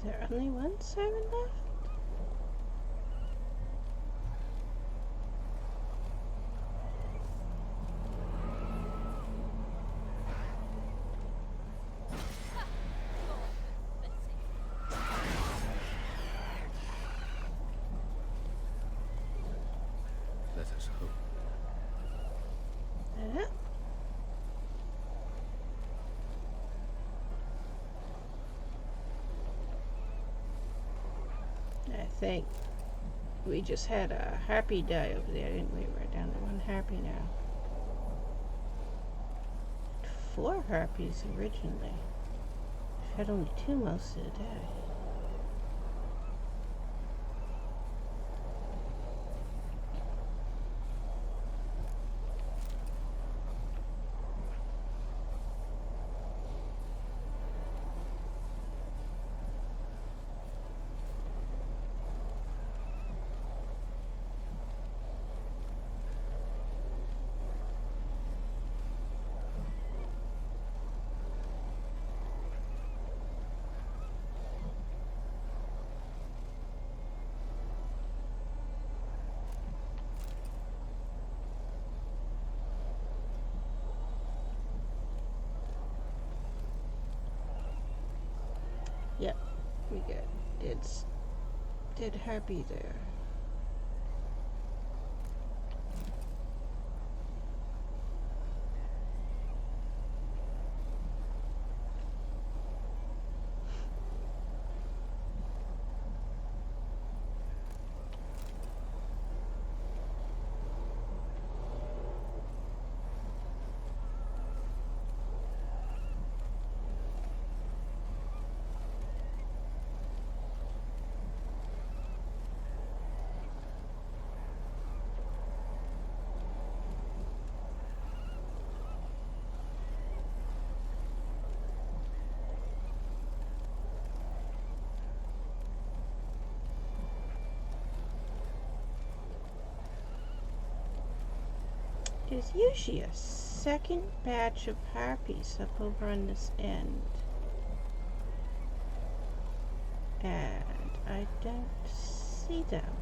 Is there only one siren left? Let us hope. I think we just had a harpy die over there, didn't we? We're down to one harpy now. 4 harpies originally. We've had only 2 most of the day. Yep, we got dead harpy there. There's usually a second batch of harpies up over on this end. And I don't see them.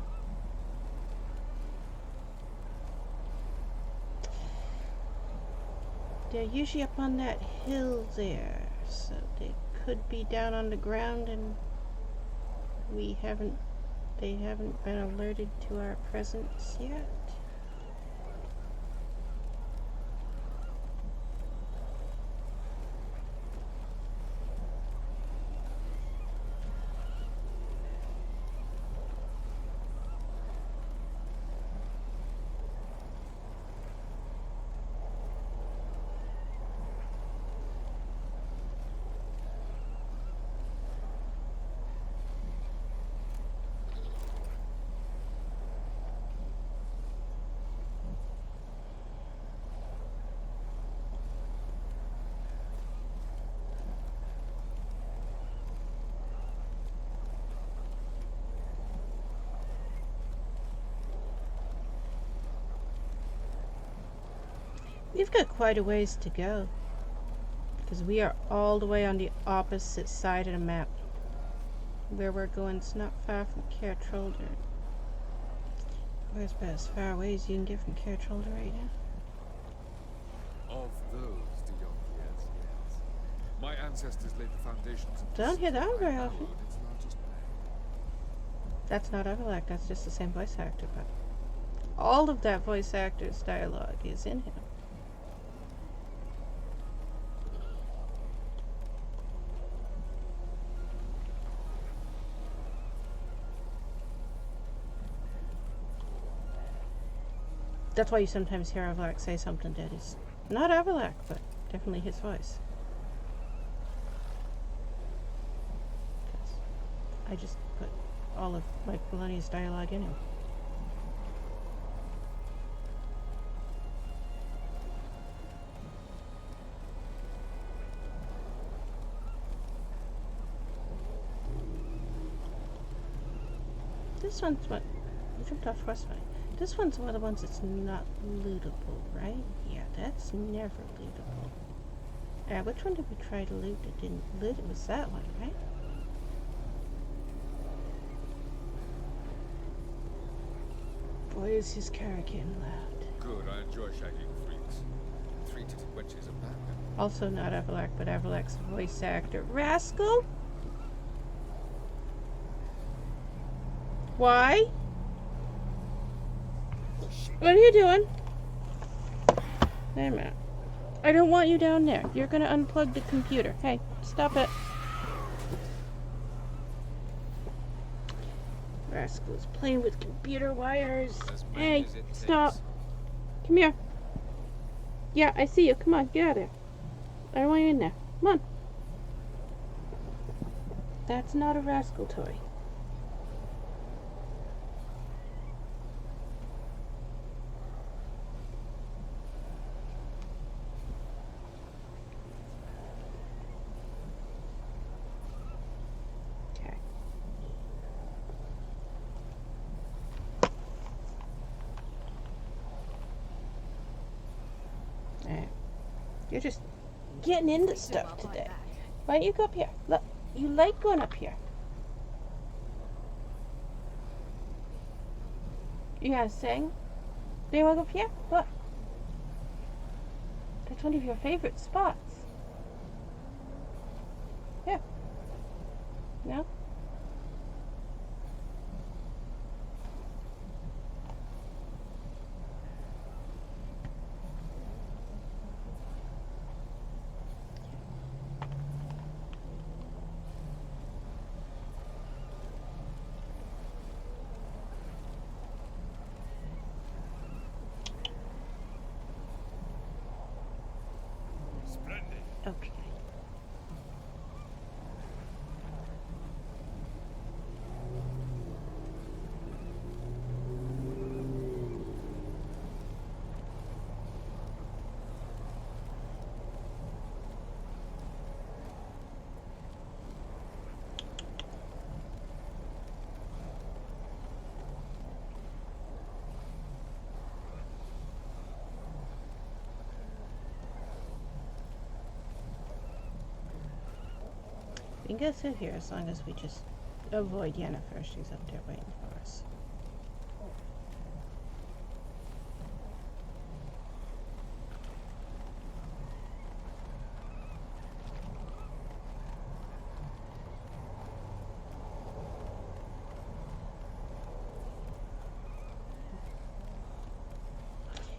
They're usually up on that hill there, so they could be down on the ground and they haven't been alerted to our presence yet. We've got quite a ways to go, because we are all the way on the opposite side of the map. Where we're going is not far from Caretrolder. Where's about as far away as you can get from Caretrolder right now? Of those Diongiers, yes. My ancestors laid the foundations of Don't hear that one very Bison, often. its largest bank. That's not Avallac'h, that's just the same voice actor, but all of that voice actor's dialogue is in him. That's why you sometimes hear Avallac'h say something that is not Avallac'h, but definitely his voice. I just put all of Mike Maloney's dialogue in him. This one's what? I jumped off Crossway. This one's one of the ones that's not lootable, right? Yeah, that's never lootable. Which one did we try to loot that didn't loot? It was that one, right? Boy, is his caracan loud. Good, I enjoy shagging freaks. 3-titted wenches are bad. Also not Avallac'h, but Avallac'h's voice actor. Rascal? Why? What are you doing? Wait a minute. I don't want you down there. You're gonna unplug the computer. Hey, stop it. Rascal's playing with computer wires. Hey, stop. Come here. Yeah, I see you. Come on, get out of there. I don't want you in there. Come on. That's not a Rascal toy. Okay. Alright. You're just getting into stuff today. Why don't you go up here? Look, you like going up here. You gonna sing? Do you wanna go up here? Look. That's one of your favorite spots. Yeah. No? Okay. We can go through here as long as we just avoid Yennefer. She's up there waiting for us.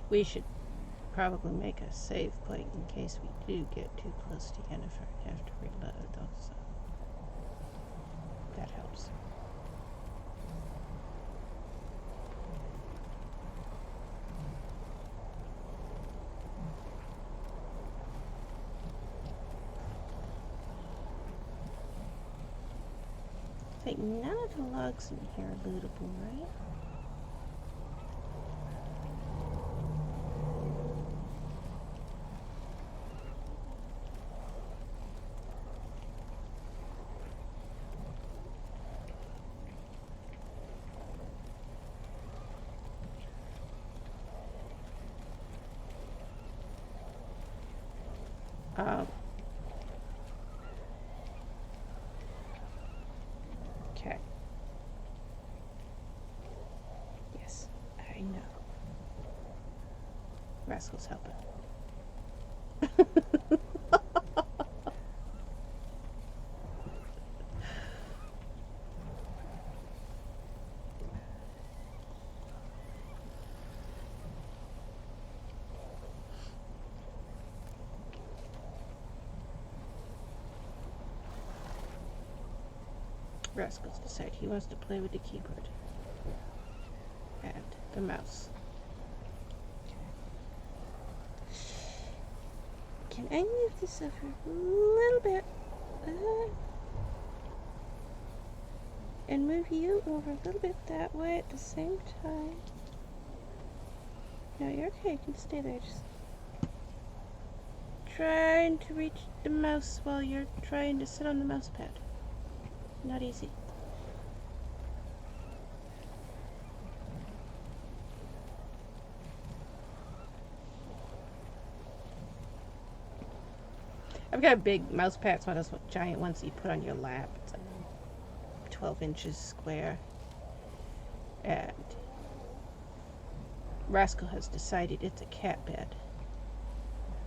We should probably make a save point in case we do get too close to Yennefer and have to reload though, so that helps. I think none of the logs in here are lootable, right? Okay. Yes, I know. Rascal's helping. Rascal's decided he wants to play with the keyboard and the mouse. Can I move this over a little bit? And move you over a little bit that way at the same time. No, you're okay. You can stay there. Just trying to reach the mouse while you're trying to sit on the mouse pad. Not easy. I've got big mouse pads, one of those giant ones that you put on your lap. It's like 12 inches square. And Rascal has decided it's a cat bed.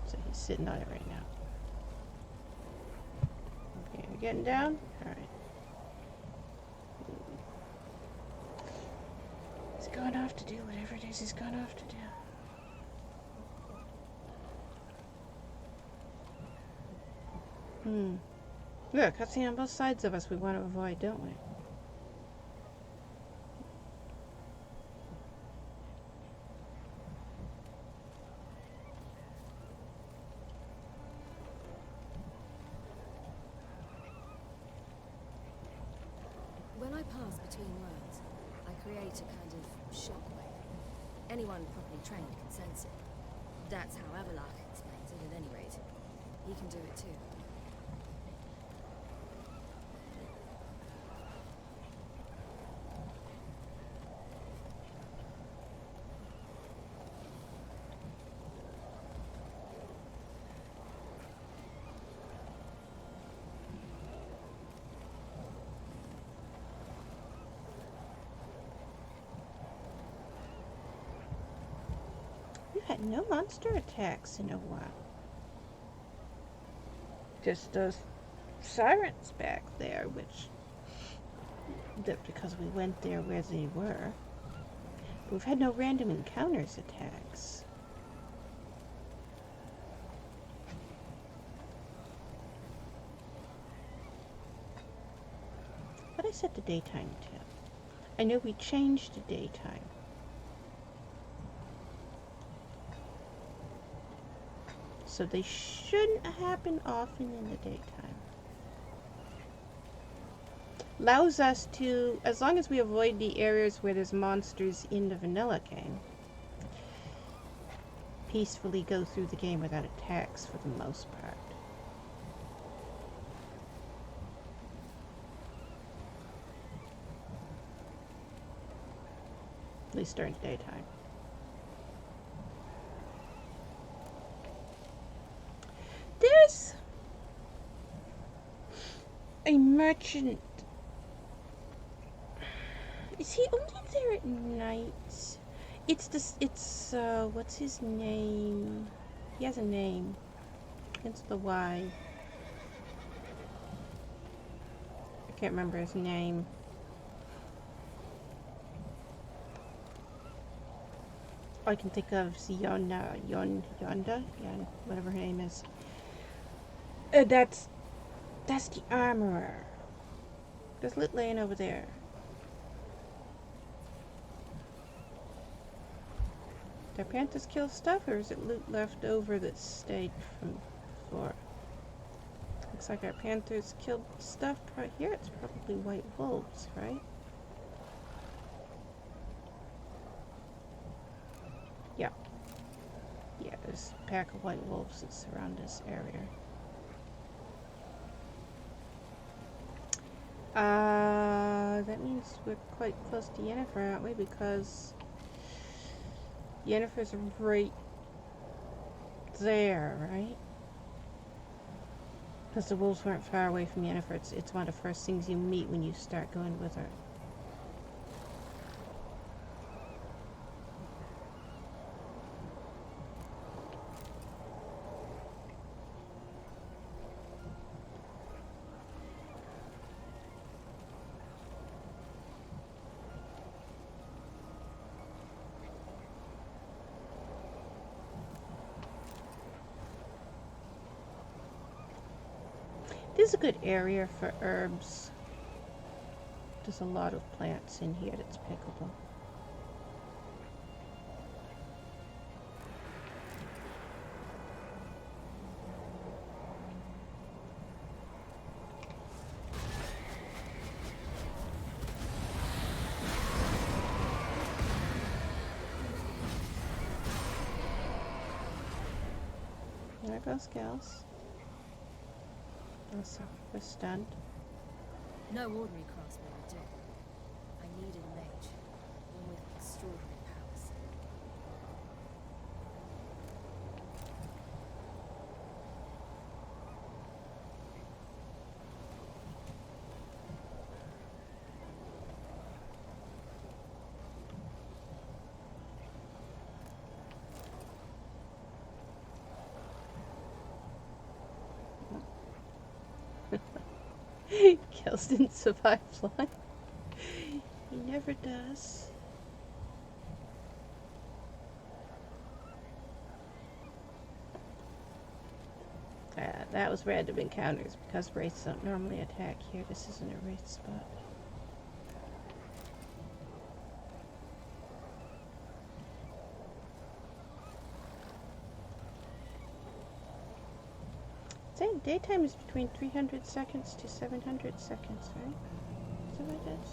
So he's sitting on it right now. Okay, we're getting down? Alright. He's gone off to do whatever it is he's gone off to do. Look, cutscene on both sides of us we want to avoid, don't we? When I pass between worlds, I create a kind of shockwave. Anyone properly trained can sense it. That's how Avallac'h explains it, at any rate. He can do it too. We've had no monster attacks in a while. Just those sirens back there, which that's because we went there where they were. But we've had no random encounters attacks. What I set the daytime to? I know we changed the daytime. So they shouldn't happen often in the daytime. Allows us to, as long as we avoid the areas where there's monsters in the vanilla game, peacefully go through the game without attacks for the most part. At least during the daytime. There's a merchant. Is he only there at night? What's his name? He has a name. It's the Y. I can't remember his name. All I can think of is Yonda, whatever her name is. That's the armorer. There's loot laying over there. Did our panthers kill stuff, or is it loot left over that stayed from before? Looks like our panthers killed stuff. Here it's probably white wolves, right? Yeah. Yeah, there's a pack of white wolves that surround this area. That means we're quite close to Yennefer, aren't we? Because Yennefer's right there, right? Because the wolves weren't far away from Yennefer. It's one of the first things you meet when you start going with her. This is a good area for herbs. There's a lot of plants in here that's pickable. There goes Gals. Also, we're stunned. No ordinary craftsman would do. I needed a mage, one with extraordinary powers. Gels didn't survive flying. He never does. That was random encounters because wraiths don't normally attack here. This isn't a wraith spot. Saying daytime is between 300 seconds to 700 seconds, right? Is that what it is?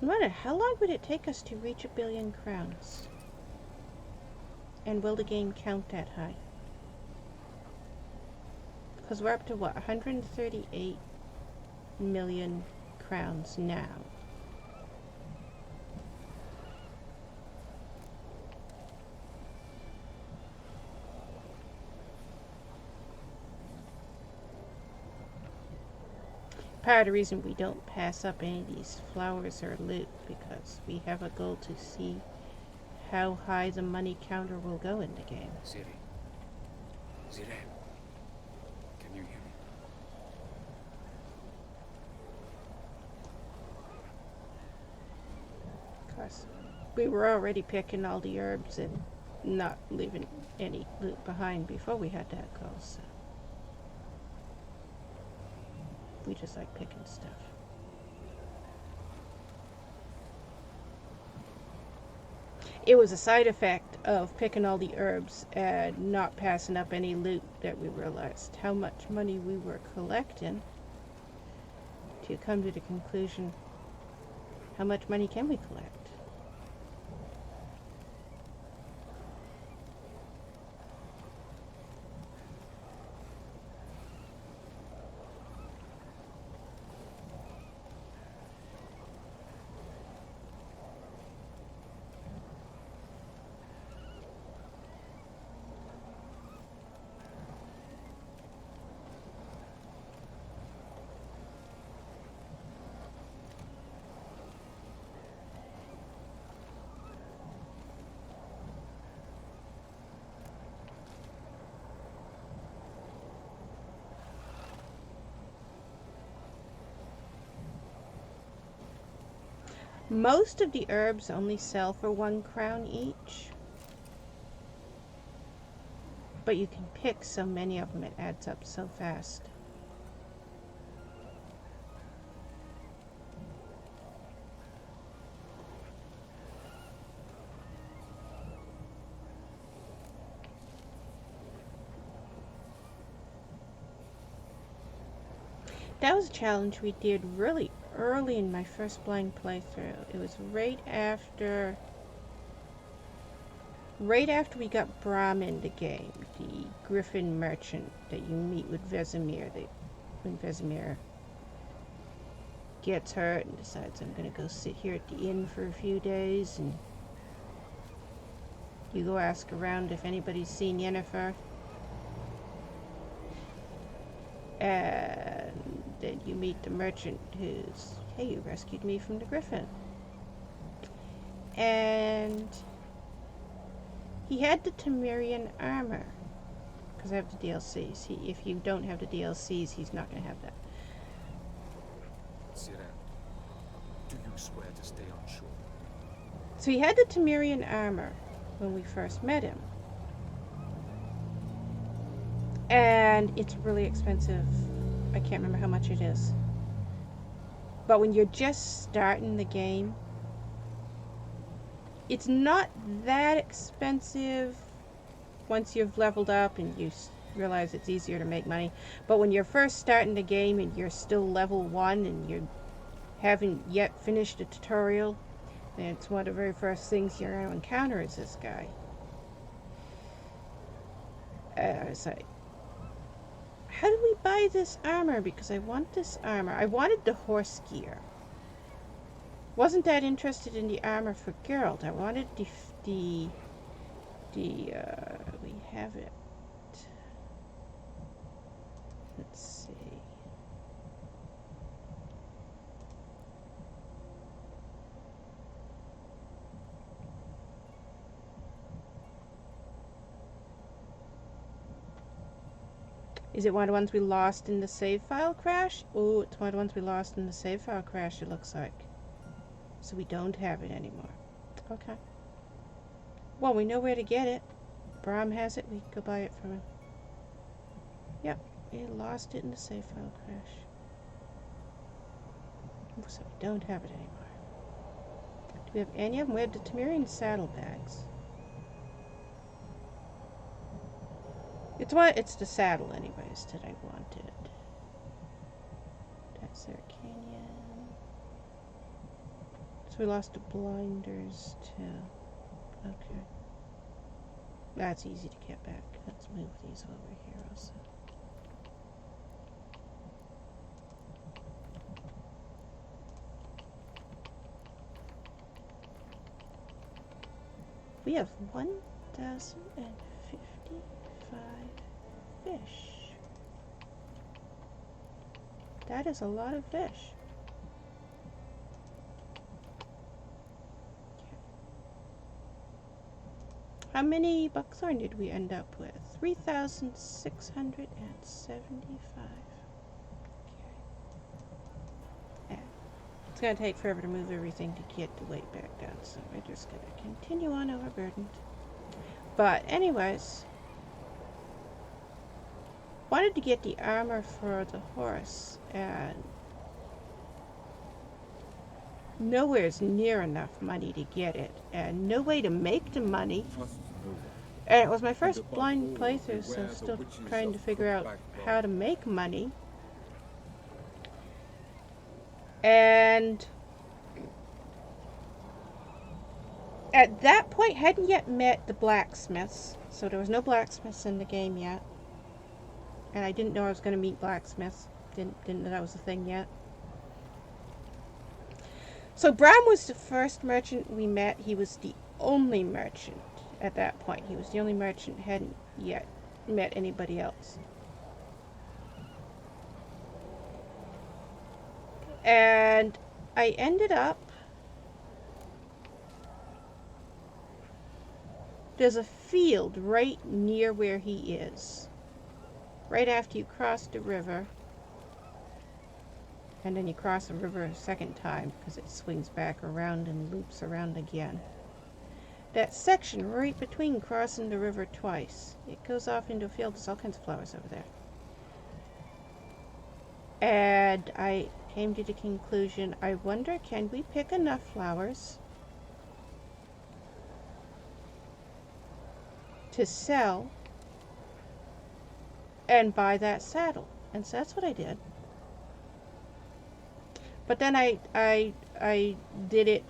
I wonder, how long would it take us to reach 1 billion crowns? And will the game count that high? Because we're up to what, 138 million crowns now. Part of the reason we don't pass up any of these flowers or loot, because we have a goal to see how high the money counter will go in the game. Siri. Siri. Can you hear me? Of course, we were already picking all the herbs and not leaving any loot behind before we had that goal, so we just like picking stuff. It was a side effect of picking all the herbs and not passing up any loot that we realized how much money we were collecting to come to the conclusion, how much money can we collect? Most of the herbs only sell for 1 crown each, but you can pick so many of them, it adds up so fast. That was a challenge we did really early in my first blind playthrough. It was right after we got Brahm in the game, the Griffin merchant that you meet with Vesemir. When Vesemir gets hurt and decides, I'm gonna go sit here at the inn for a few days, and you go ask around if anybody's seen Yennefer. And then you meet the merchant who's, hey, you rescued me from the Griffin. And he had the Temerian armor, because I have the DLCs. If you don't have the DLCs, he's not going to have that. Siren, do you swear to stay on shore? So he had the Temerian armor when we first met him. And it's really expensive. I can't remember how much it is. But when you're just starting the game, it's not that expensive once you've leveled up and you realize it's easier to make money. But when you're first starting the game and you're still level 1 and you haven't yet finished the tutorial, then it's one of the very first things you're going to encounter is this guy. It's like, how do we buy this armor? Because I want this armor. I wanted the horse gear. Wasn't that interested in the armor for Geralt. I wanted we have it. Let's see. Is it one of the ones we lost in the save file crash? Oh, it's one of the ones we lost in the save file crash, it looks like. So we don't have it anymore. Okay. Well, we know where to get it. Brom has it. We can go buy it from him. Yep. We lost it in the save file crash. So we don't have it anymore. Do we have any of them? We have the Temerian saddlebags. It's the saddle anyways that I wanted. That's their canyon. So we lost the blinders too. Okay. That's easy to get back. Let's move these over here also. We have 1,055 fish. That is a lot of fish. Okay. How many buckthorn did we end up with? 3,675. Okay. It's going to take forever to move everything to get the weight back down, so we're just going to continue on overburdened. But anyways, wanted to get the armor for the horse, and nowhere's near enough money to get it, and no way to make the money. And it was my first blind playthrough, so I'm still trying to figure out how to make money. And at that point, hadn't yet met the blacksmiths, so there was no blacksmiths in the game yet. And I didn't know I was going to meet blacksmiths. Didn't know that was a thing yet. So Bram was the first merchant we met. He was the only merchant at that point. He was the only merchant, hadn't yet met anybody else. And I ended up, there's a field right near where he is. Right after you cross the river, and then you cross the river a second time because it swings back around and loops around again. That section right between crossing the river twice, it goes off into a field. There's all kinds of flowers over there. And I came to the conclusion, I wonder, can we pick enough flowers to sell and buy that saddle? And so that's what I did. But then I did it,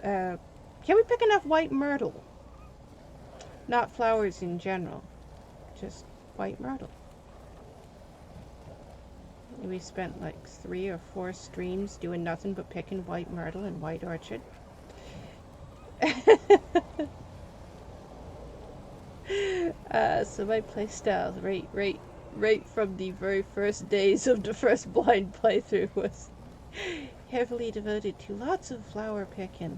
can we pick enough white myrtle? Not flowers in general, just white myrtle. We spent like 3 or 4 streams doing nothing but picking white myrtle and white orchid. So my playstyle right from the very first days of the first blind playthrough was heavily devoted to lots of flower picking.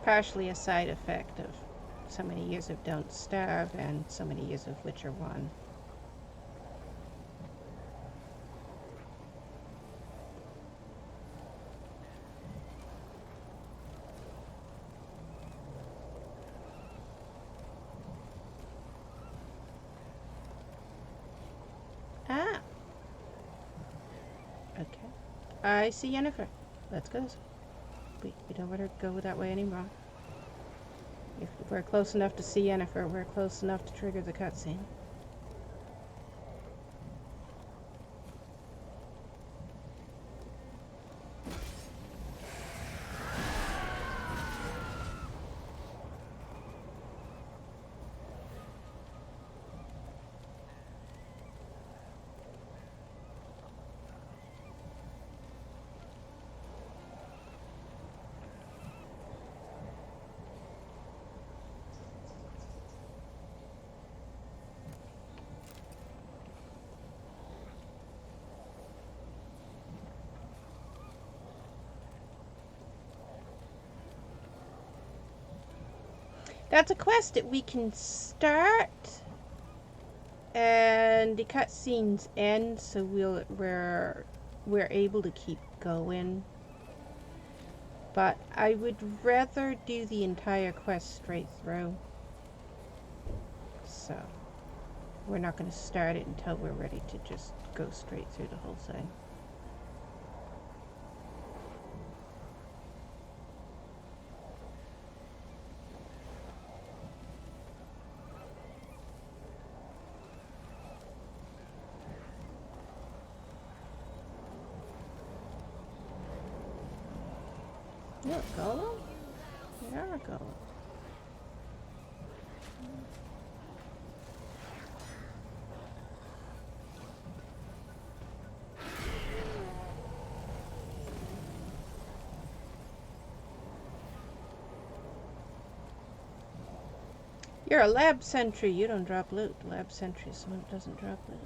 Partially a side effect of so many years of Don't Starve and so many years of Witcher 1. Ah! Okay. I see Yennefer. Let's go. We don't want to go that way anymore. If we're close enough to see Yennefer, we're close enough to trigger the cutscene. That's a quest that we can start, and the cutscenes end, so we're able to keep going. But I would rather do the entire quest straight through. So we're not going to start it until we're ready to just go straight through the whole thing. You're a golem? You're a golem. You're a lab sentry. You don't drop loot. Lab sentry is someone who doesn't drop loot.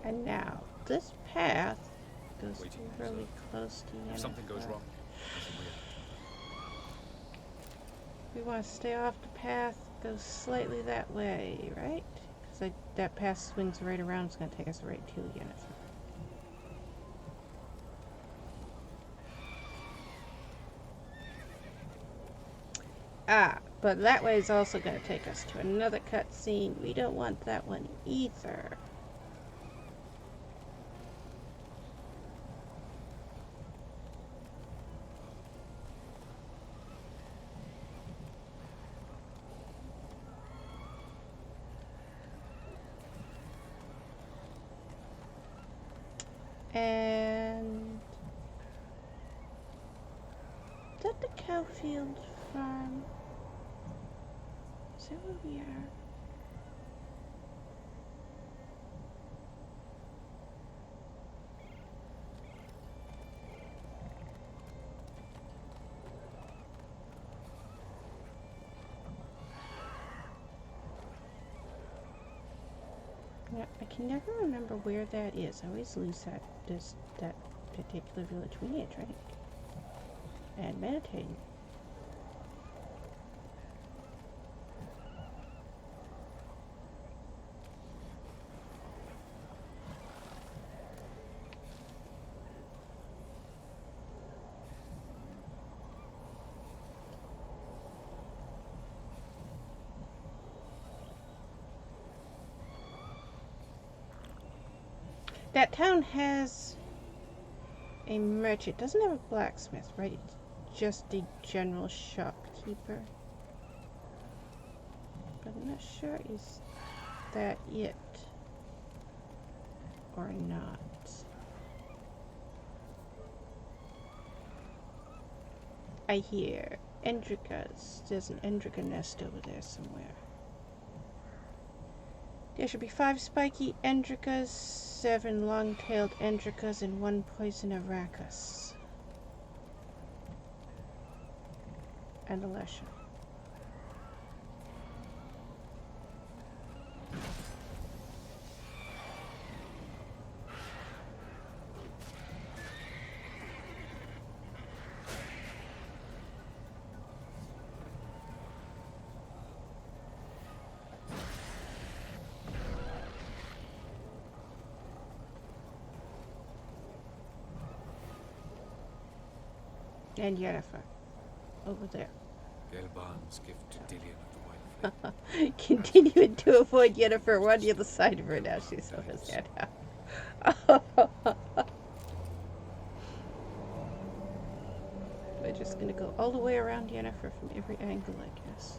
And now, this path goes really close to Yennefer. If something goes wrong, listen We want to stay off the path, go slightly that way, right? Because that path swings right around, it's going to take us right to Yennefer. Ah, but that way is also going to take us to another cutscene. We don't want that one either. And is that the Cowfield farm? Is that where we are? Yeah, I can never remember where that is. I always lose that particular village. We need a drink. And meditating. That town has a merchant. It doesn't have a blacksmith, right? It's just a general shopkeeper. But I'm not sure, is that it or not? I hear Endrika's. There's an Endrika nest over there somewhere. There should be 5 spiky Endrikas, 7 long-tailed Endrikas, and 1 poison Arachas. And a Lesha. And Yennefer. Over there. Gelban's gift to Dillion of the White Flame. Continuing to avoid Yennefer. We're on the other side of her now. She's over there now. We're just gonna go all the way around Yennefer from every angle, I guess.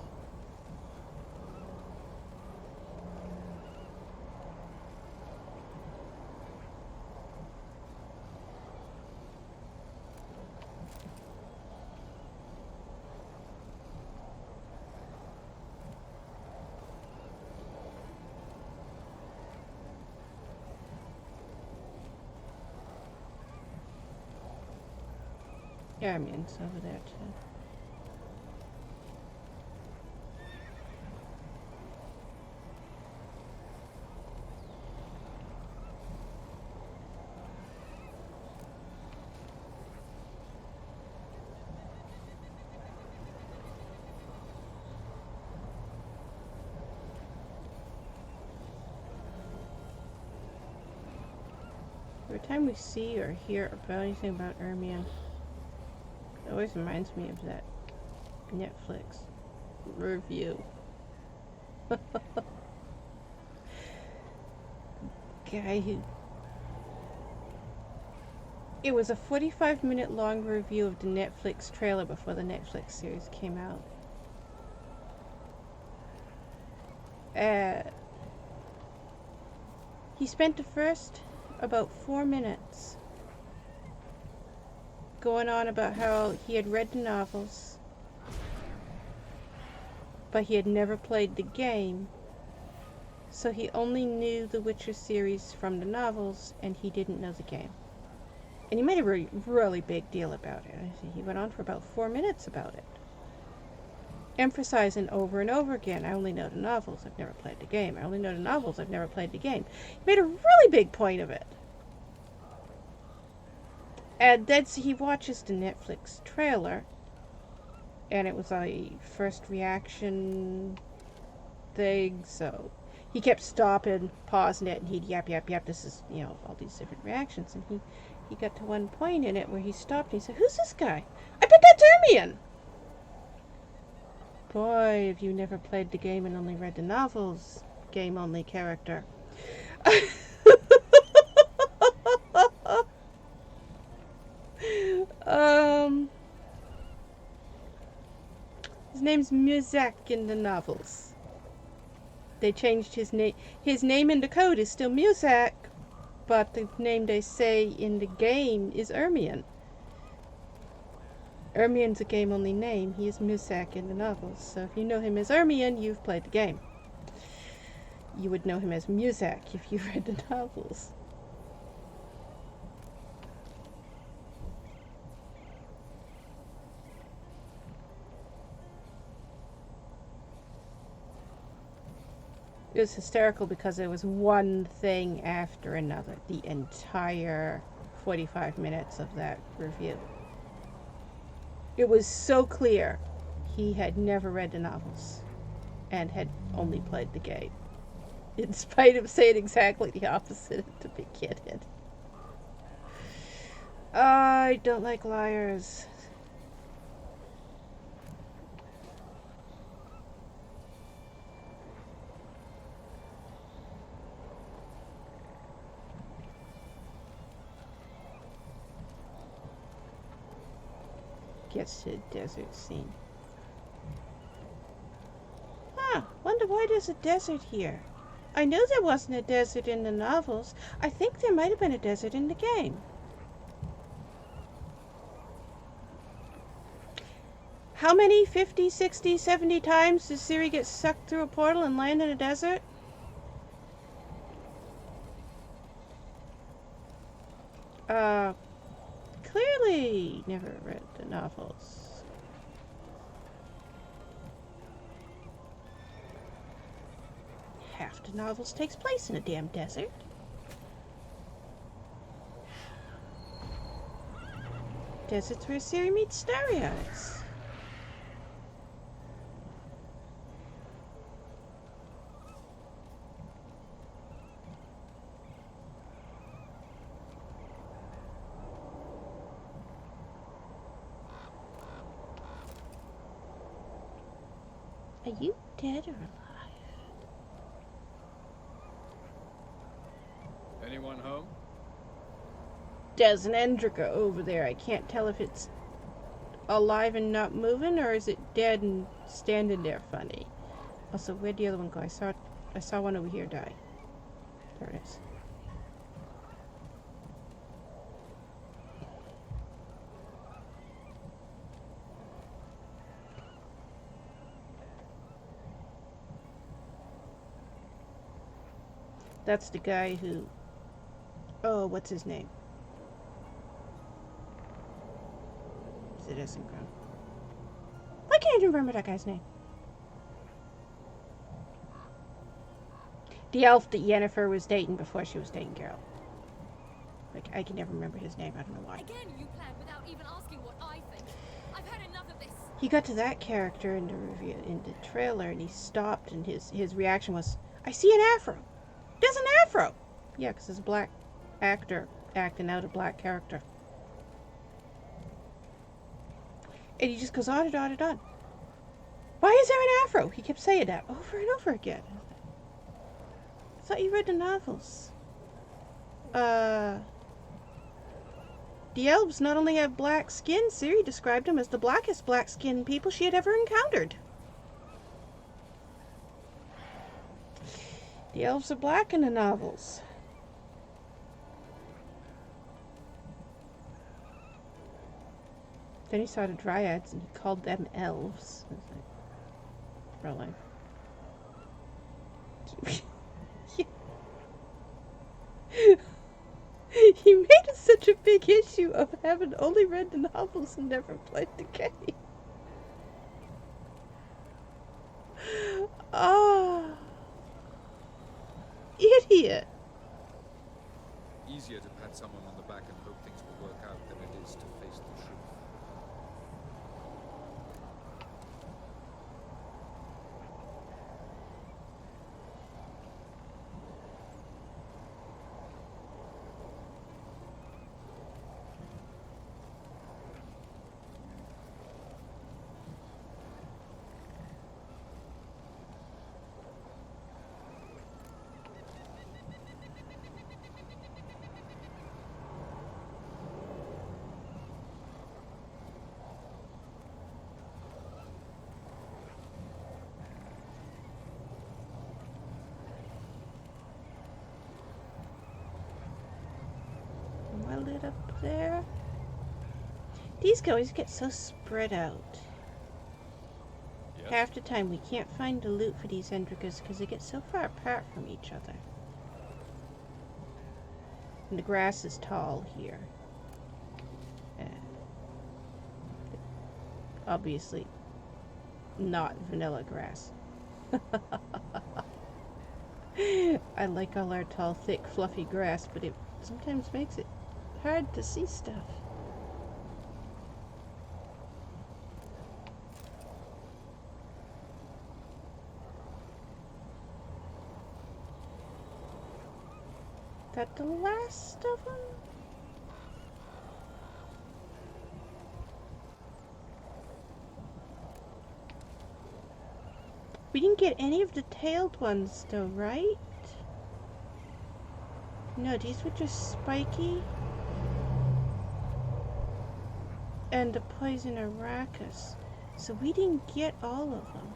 Armian's over there too. Every time we see or hear about anything about Ermion, it always reminds me of that Netflix review. Guy who... It was a 45-minute long review of the Netflix trailer before the Netflix series came out. He spent the first about 4 minutes going on about how he had read the novels, but he had never played the game, so he only knew the Witcher series from the novels, and he didn't know the game. And he made a really big deal about it. He went on for about 4 minutes about it, emphasizing over and over again, I only know the novels, I've never played the game. I only know the novels, I've never played the game. He made a really big point of it. And then he watches the Netflix trailer, and it was a first reaction thing, so he kept stopping, pausing it, and he'd yap, this is, you know, all these different reactions. And he got to one point in it where he stopped and he said, who's this guy? I bet that's Ermion! Boy, if you never played the game and only read the novels, game-only character. His name's Muzak in the novels. They changed his name. His name in the code is still Muzak, but the name they say in the game is Ermion. Ermion's a game-only name. He is Muzak in the novels. So if you know him as Ermion, you've played the game. You would know him as Muzak if you read the novels. It was hysterical because it was one thing after another, the entire 45 minutes of that review. It was so clear he had never read the novels and had only played the game, in spite of saying exactly the opposite at the beginning. I don't like liars. Gets to the desert scene. Huh, wonder why there's a desert here. I knew there wasn't a desert in the novels. I think there might have been a desert in the game. How many 50, 60, 70 times does Ciri get sucked through a portal and land in a desert? Clearly never read the novels. Half the novels takes place in a damn desert. Desert's where Ciri meets Starios. Are you dead or alive? Anyone home? There's an Endrica over there. I can't tell if it's alive and not moving, or is it dead and standing there funny. Also, where'd the other one go? I saw one over here die. There it is. That's the guy who... Oh, what's his name? It isn't Crown. Why can't I remember that guy's name? The elf that Yennefer was dating before she was dating Geralt. Like, I can never remember his name. I don't know why. Again, you plan without even asking what I think. I've had enough of this. He got to that character in the review, in the trailer, and he stopped, and his reaction was, "I see an afro. There's an afro." Yeah, because there's a black actor acting out a black character. And he just goes on and on and on. Why is there an afro? He kept saying that over and over again. I thought you read the novels. The elves not only have black skin, Ciri described them as the blackest black-skinned people she had ever encountered. The elves are black in the novels. Then he saw the dryads and he called them elves. I was like, really? He made such a big issue of having only read the novels and never played the game. Oh, idiot. Easier to pat someone on the back and hope things will work out than it is to face the truth. Am I lit up there? These guys get so spread out. Yes? Half the time we can't find the loot for these Endricas because they get so far apart from each other. And the grass is tall here. Obviously not vanilla grass. I like all our tall, thick, fluffy grass, but it sometimes makes it hard to see stuff. That the last of them? We didn't get any of the tailed ones though, right? No, these were just spiky. And the poison arachis. So we didn't get all of them.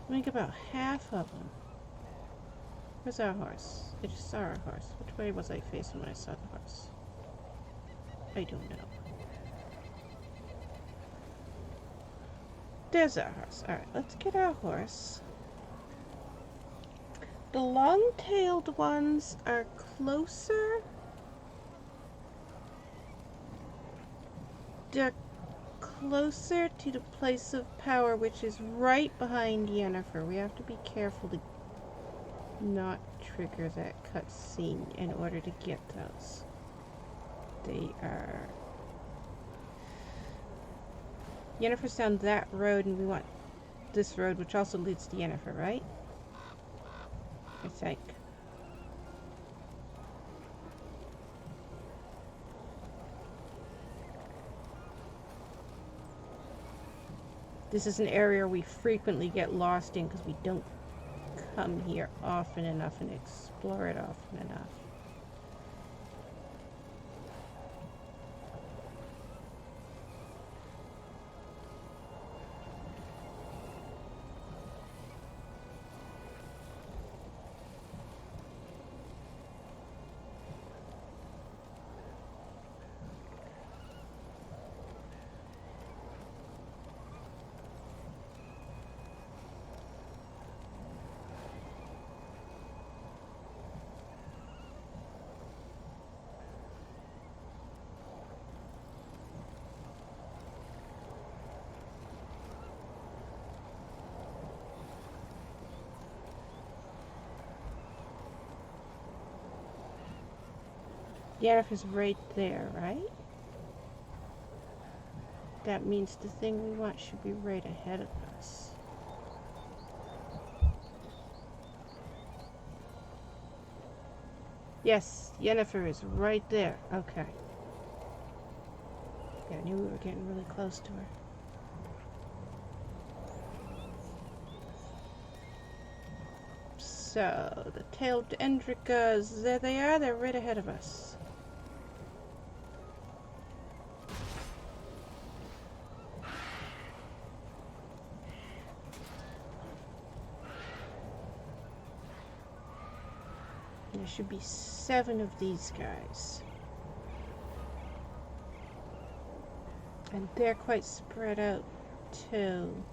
I think about half of them. Where's our horse? I just saw our horse. Which way was I facing when I saw the horse? I don't know. There's our horse. Alright, let's get our horse. The long-tailed ones are closer. They're closer to the place of power, which is right behind Yennefer. We have to be careful to not trigger that cutscene in order to get those. They are... Yennefer's down that road, and we want this road, which also leads to Yennefer, right? I think. This is an area we frequently get lost in because we don't come here often enough and explore it often enough. Yennefer is right there, right? That means the thing we want should be right ahead of us. Yes, Yennefer is right there. Okay. Yeah, I knew we were getting really close to her. So, the tailed Endricas, there they are, they're right ahead of us. There should be 7 of these guys. And they're quite spread out, too.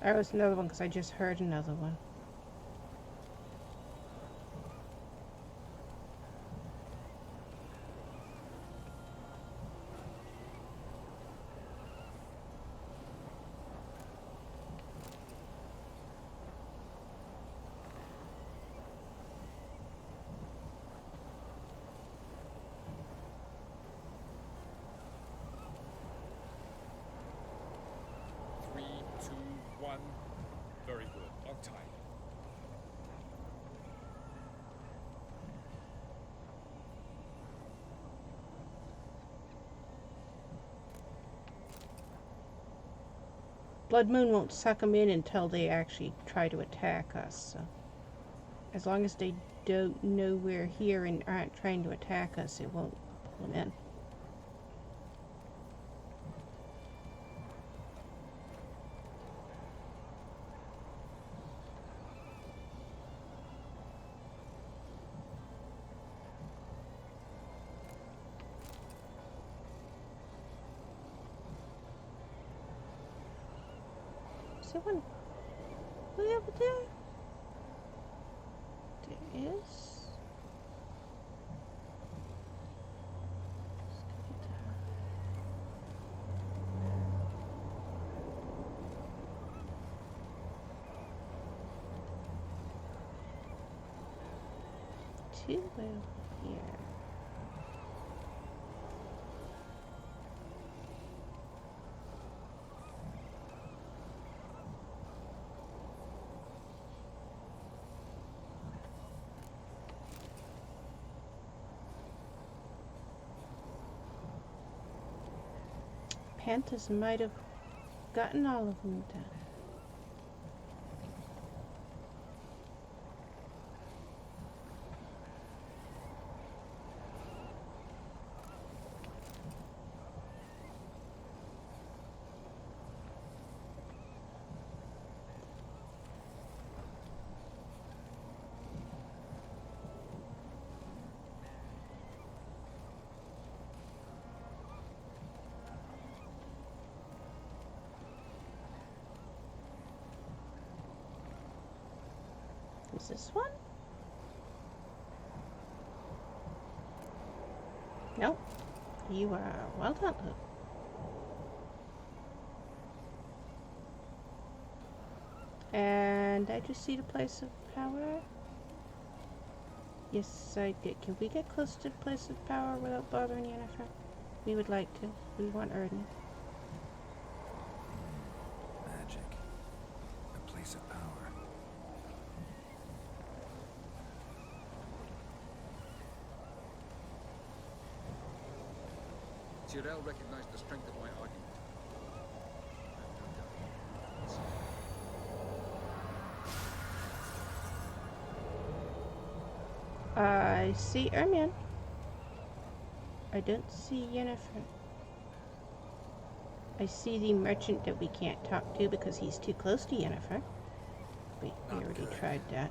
There was another one because I just heard another one. Very good. On time. Blood Moon won't suck them in until they actually try to attack us. So as long as they don't know we're here and aren't trying to attack us, it won't pull them in. One way over there. There is. Two over here. Panthers might have gotten all of them done. Is this one? Nope. You are well done, Luke. And I just see the place of power. Yes, I did. Can we get close to the place of power without bothering Yennefer? We would like to. We want Erden. Magic. A place of power. Tyrell recognized the strength of my argument. I see Ermion. I don't see Yennefer. I see the merchant that we can't talk to because he's too close to Yennefer. We already tried that.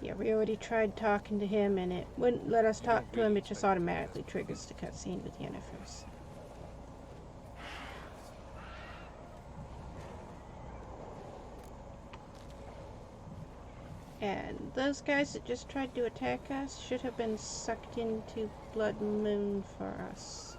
Yeah, we already tried talking to him and it wouldn't let us talk to him, it just automatically triggers the cutscene with Yennefer's. And those guys that just tried to attack us should have been sucked into Blood Moon for us.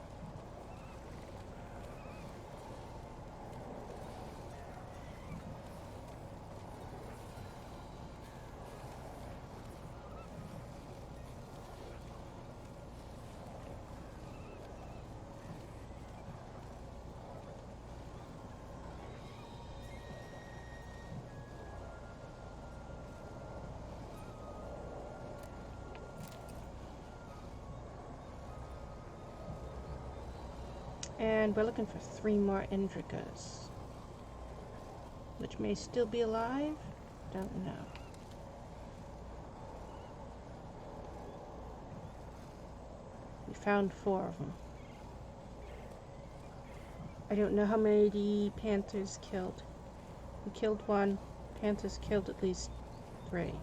And we're looking for 3 more Endrigas. Which may still be alive? Don't know. We found 4 of them. I don't know how many the Panthers killed. We killed 1. Panthers killed at least 3.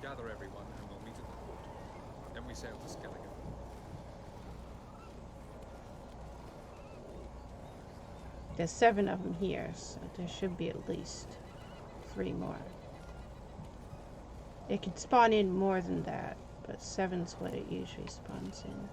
Gather everyone and we'll meet at the port. Then we sail to Skellige. There's 7 of them here, so there should be at least 3 more. It can spawn in more than that, but 7's what it usually spawns in.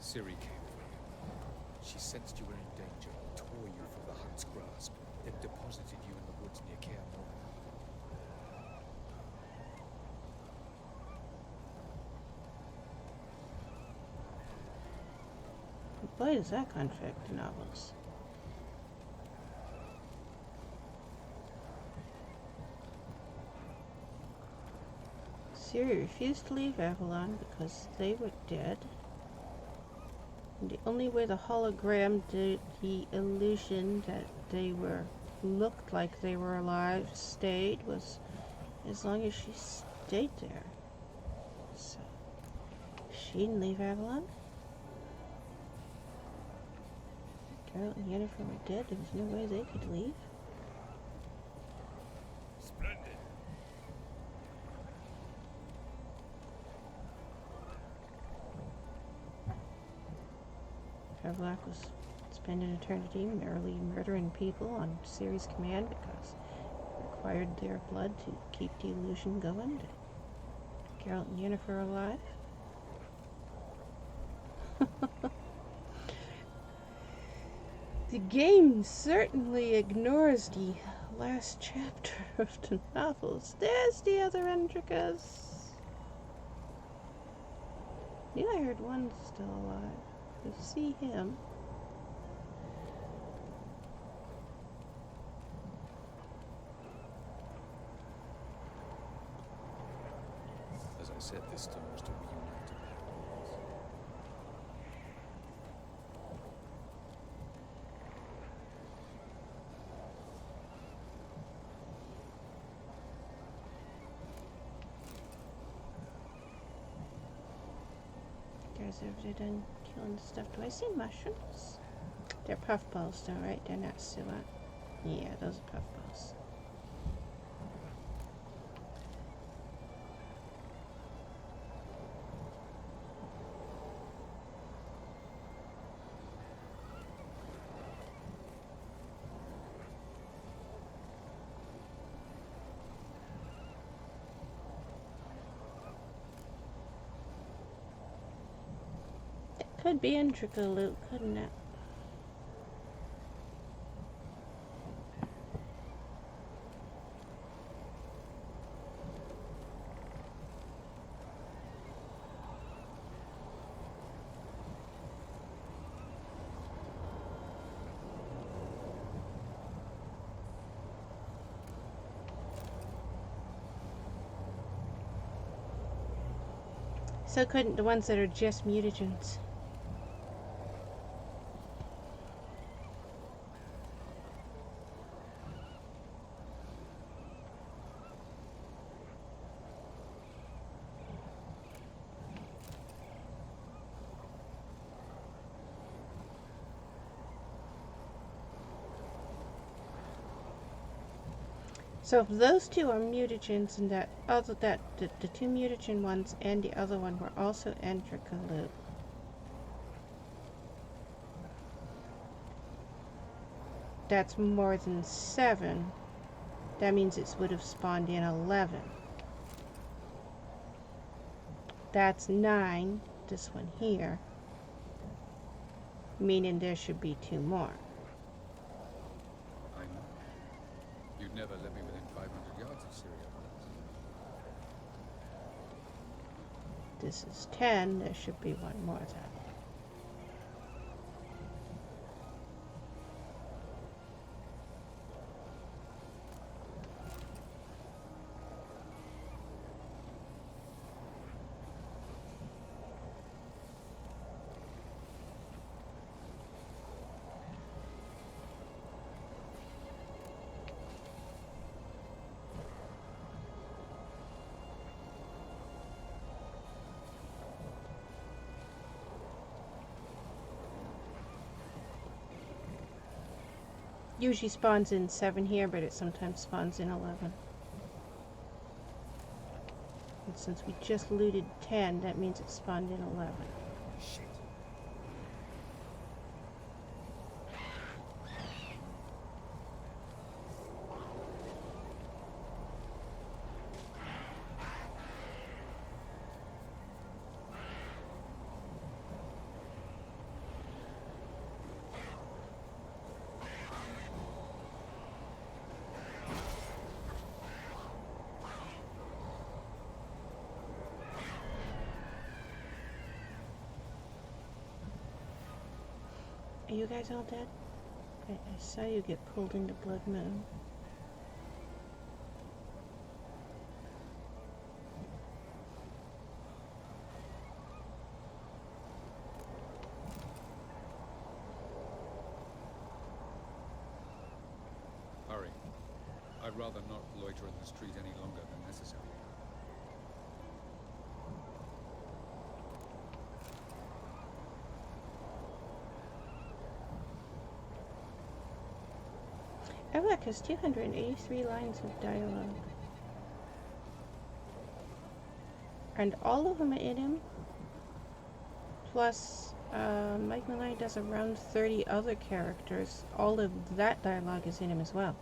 Ciri came for you. She sensed you were in danger, tore you from the hunt's grasp, then deposited you in the woods near Kaer Morhen. Boy, does that conflict the novels. Ciri refused to leave Avallac'h because they were dead. And the only way the hologram did the illusion that they looked like they were alive stayed was as long as she stayed there. So she didn't leave Avallac'h. Geralt and Yennefer were dead. There was no way they could leave. Splendid. Avallac'h was spending eternity merely murdering people on Ciri's command because required their blood to keep the illusion going, to keep Geralt and Yennefer alive. The game certainly ignores the last chapter of the novels. There's the other Endricas. Yeah, I heard one's still alive. You see him. As I said, this stone was to reunite the paradise. Guys, have they done killing stuff? Do I see mushrooms? They're puffballs though, right? They're not suet. Yeah, those are puffballs. Could be Endrica loot, couldn't it? So couldn't the ones that are just mutagens? So if those two are mutagens and the two mutagen ones and the other one were also Endrica loot, that's more than 7. That means it would have spawned in 11. That's 9, this one here, meaning there should be 2 more. I know. You'd never let me within 500 yards of Syria. This is 10, there should be 1 more then. Usually spawns in 7 here, but it sometimes spawns in 11. And since we just looted 10, that means it spawned in 11. Shit. Are you guys all dead? I saw you get pulled into Blood Moon. Hurry. I'd rather not loiter in the street any longer than necessary. Avallac'h has 283 lines of dialogue. And all of them are in him. Plus, Mike Maloney does around 30 other characters. All of that dialogue is in him as well.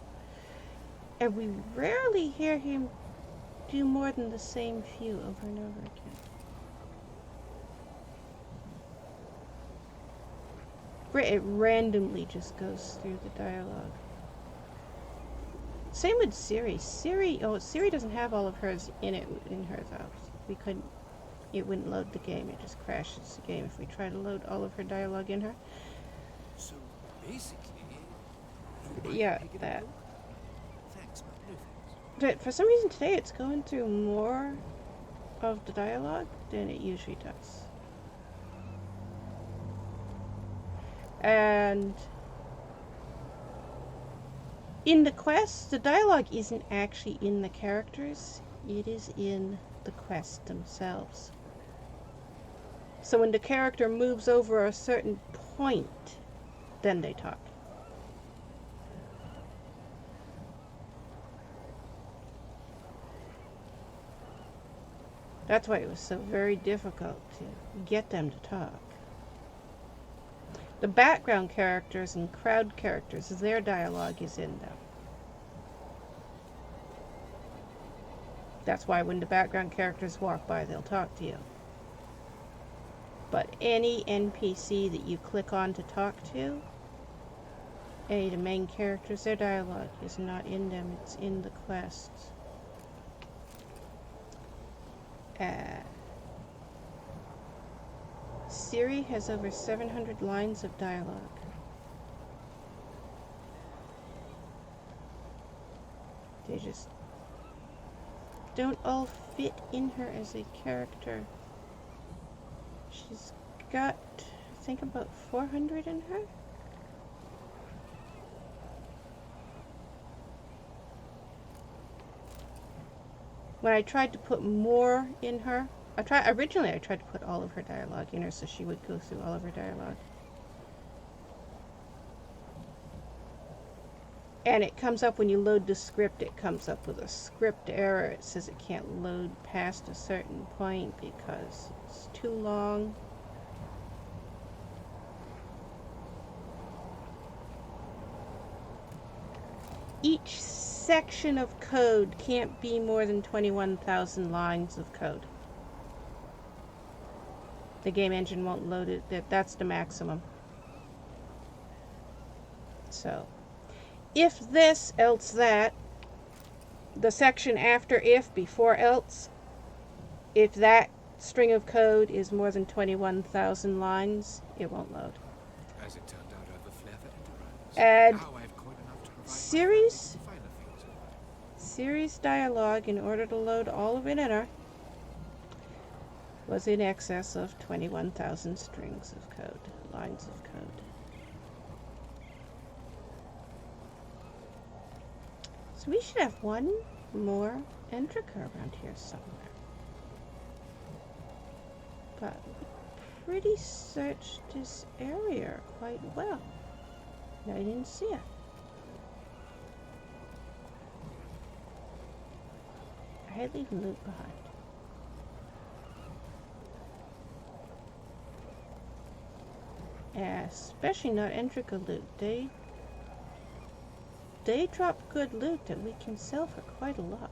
And we rarely hear him do more than the same few over and over again. It randomly just goes through the dialogue. Same with Siri. Siri doesn't have all of hers in her though. It wouldn't load the game. It just crashes the game if we try to load all of her dialogue in her. So basically, Yeah, that. Thanks, but no thanks. But for some reason today it's going through more of the dialogue than it usually does. And in the quests, the dialogue isn't actually in the characters, it is in the quests themselves. So when the character moves over a certain point, then they talk. That's why it was so very difficult to get them to talk. The background characters and crowd characters, their dialogue is in them. That's why when the background characters walk by, they'll talk to you. But any NPC that you click on to talk to, any of the main characters, their dialogue is not in them, it's in the quests. Siri has over 700 lines of dialogue. They just don't all fit in her as a character. She's got, I think, about 400 in her. When I tried to put more in her, originally I tried to put all of her dialogue in her so she would go through all of her dialogue. And it comes up when you load the script, it comes up with a script error. It says it can't load past a certain point because it's too long. Each section of code can't be more than 21,000 lines of code. The game engine won't load it. That's the maximum. So, if this, else that, the section after if, before else, if that string of code is more than 21,000 lines, it won't load. As it turned out, Avallac'h Enterprise. And Now I've quite enough to provide Siri's finer things in life. Siri's dialogue, in order to load all of it in her, was in excess of 21,000 strings of code, lines of code. So we should have one more Endrica around here somewhere. But we pretty searched this area quite well. And I didn't see it. I had to leave loot behind. Especially not Endrica loot. They drop good loot that we can sell for quite a lot.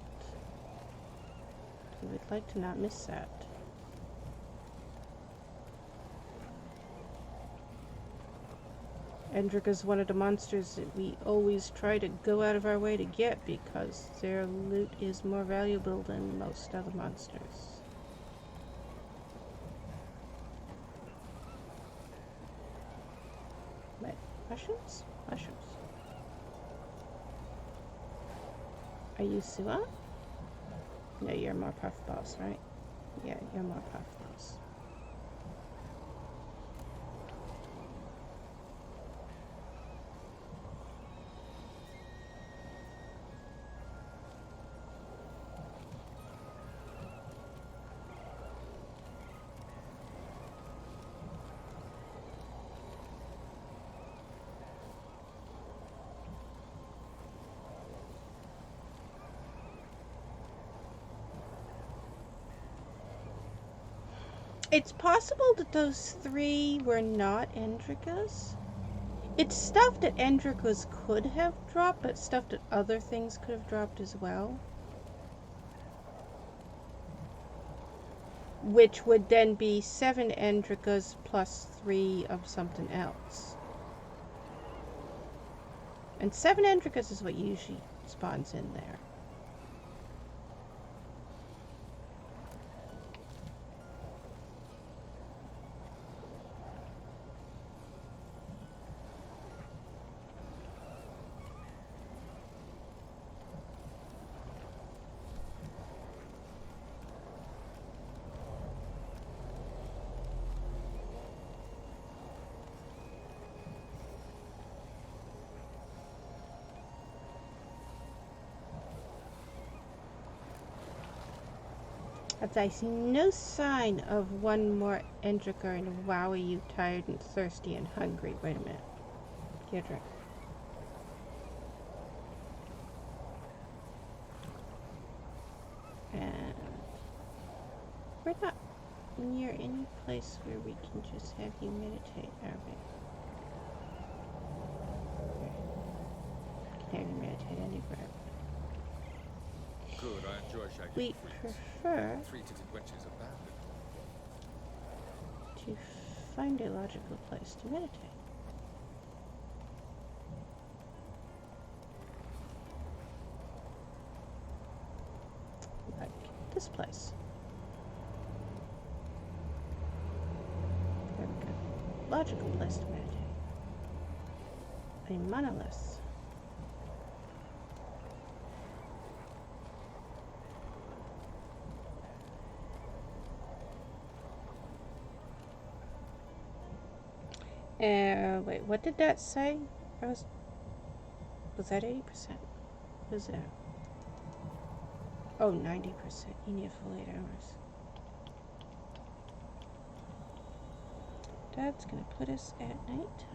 We would like to not miss that. Endrica's one of the monsters that we always try to go out of our way to get because their loot is more valuable than most other monsters. Wait, mushrooms? Mushrooms. Are you Sua? No, you're more puffballs, right? Yeah, you're more puffballs. It's possible that those three were not Endricas. It's stuff that Endricus could have dropped, but stuff that other things could have dropped as well. Which would then be 7 Endricus plus 3 of something else. And 7 Endricus is what usually spawns in there. As I see no sign of one more Endricker, and wow, are you tired and thirsty and hungry. Wait a minute. Get a drink. And we're not near any place where we can just have you meditate, are we? Can have you meditate anywhere. Good, I enjoy shagging We freaks. prefer Three-titted wenches abandoned. to find a logical place to meditate. Like this place. There we go. Logical place to meditate. A monolith. Wait, what did that say? Was that 80%? What is that? Oh, 90%. You need a full 8 hours. That's gonna put us at night.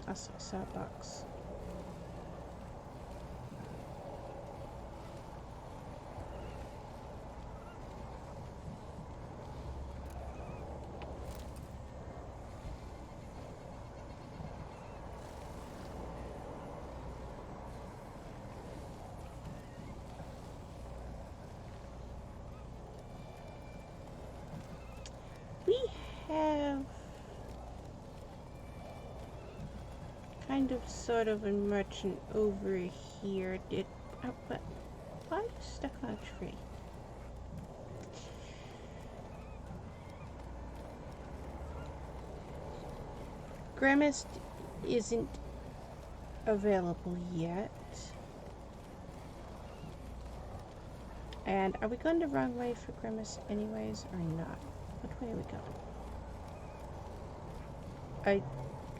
Also, I saw a box. We have kind of sort of a merchant over here. But why are you stuck on a tree? Grimmist isn't available yet. And are we going the wrong way for Grimmist anyways or not? What way are we going? I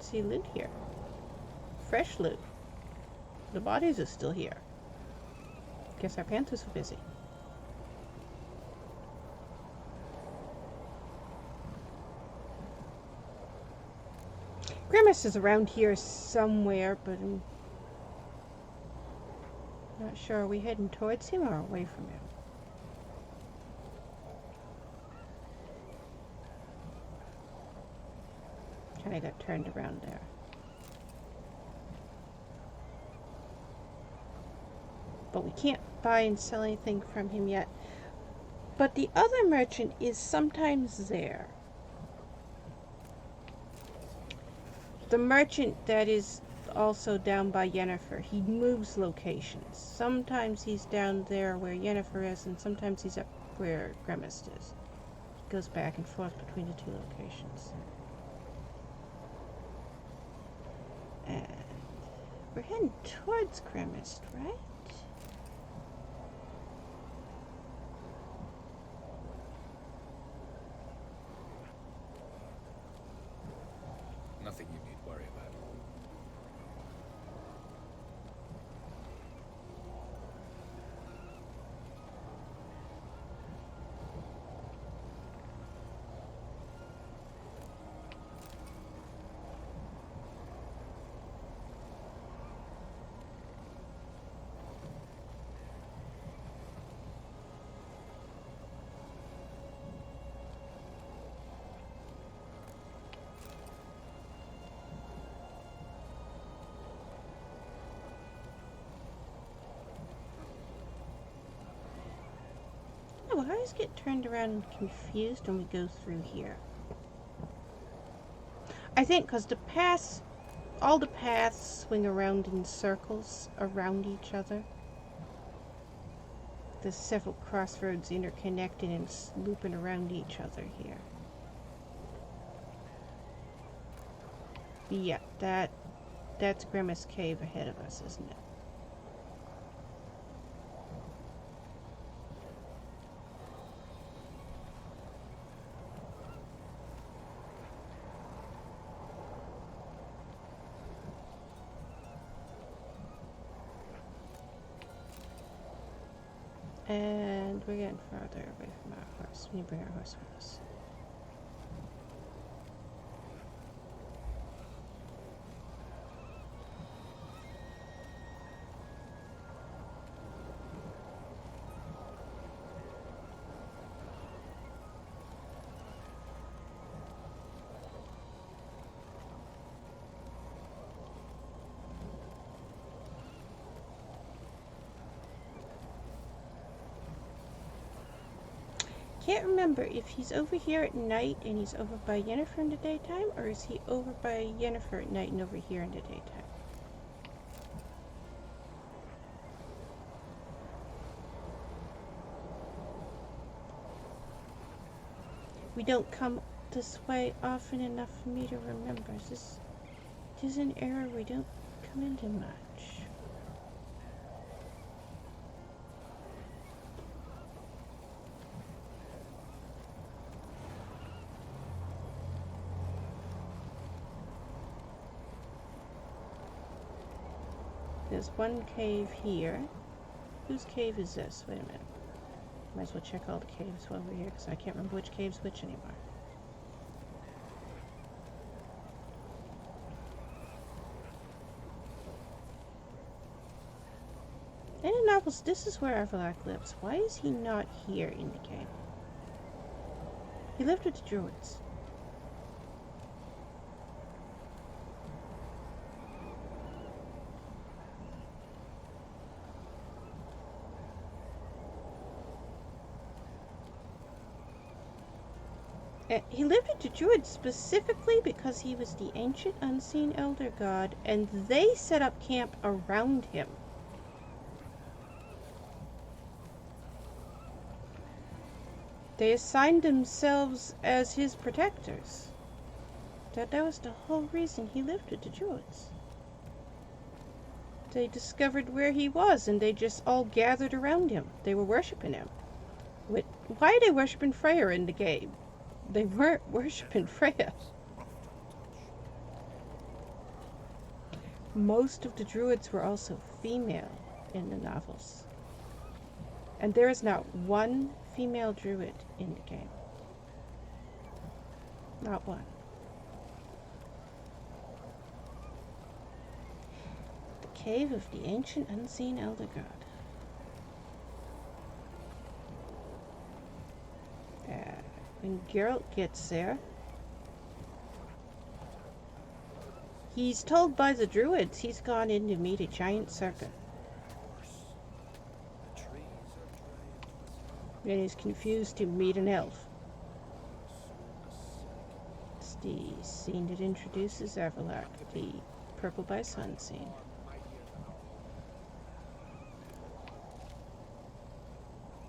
see loot here. Fresh loot. The bodies are still here. Guess our panthers were busy. Grimace is around here somewhere, but I'm not sure. Are we heading towards him or away from him? Kind of got turned around there. But we can't buy and sell anything from him yet. But the other merchant is sometimes there. The merchant that is also down by Yennefer, he moves locations. Sometimes he's down there where Yennefer is, and sometimes he's up where Grimmist is. He goes back and forth between the two locations. And we're heading towards Grimmist, right? Nothing you need worry about. So how does it get turned around and confused when we go through here? I think because the paths, all the paths swing around in circles around each other. There's several crossroads interconnected and looping around each other here. Yeah, that's Grimace Cave ahead of us, isn't it? And we're getting farther away from our horse. We need to bring our horse with us. Can't remember if he's over here at night and he's over by Yennefer in the daytime, or is he over by Yennefer at night and over here in the daytime? We don't come this way often enough for me to remember. This is an area we don't come into much. There's one cave here. Whose cave is this? Wait a minute. Might as well check all the caves while we're here, because I can't remember which cave's which anymore. In the novels, this is where Avallac'h lives. Why is he not here in the game? He lived with the druids. He lived with the druids specifically because he was the ancient unseen elder god, and they set up camp around him. They assigned themselves as his protectors. That was the whole reason he lived with the druids. They discovered where he was, and they just all gathered around him. They were worshiping him. Why are they worshiping Freya in the game? They weren't worshiping Freya. Most of the druids were also female in the novels. And there is not one female druid in the game. Not one. The Cave of the Ancient Unseen Elder God. When Geralt gets there, he's told by the druids he's gone in to meet a giant serpent. And he's confused to meet an elf. It's the scene that introduces Avallac'h, the purple Bison scene.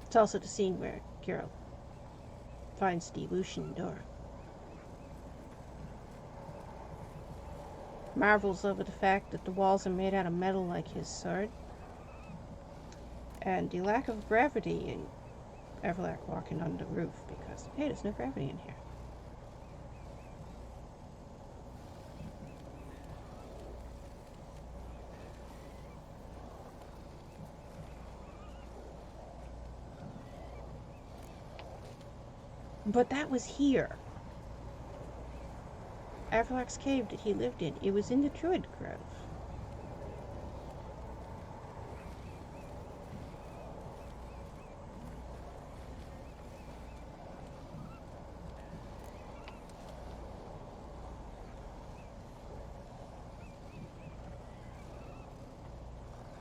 It's also the scene where Geralt finds the Lucian door. Marvels over the fact that the walls are made out of metal like his sword, and the lack of gravity in Avallac'h walking on the roof, because, hey, there's no gravity in here. But that was here. Avallac'h's cave that he lived in. It was in the Druid Grove.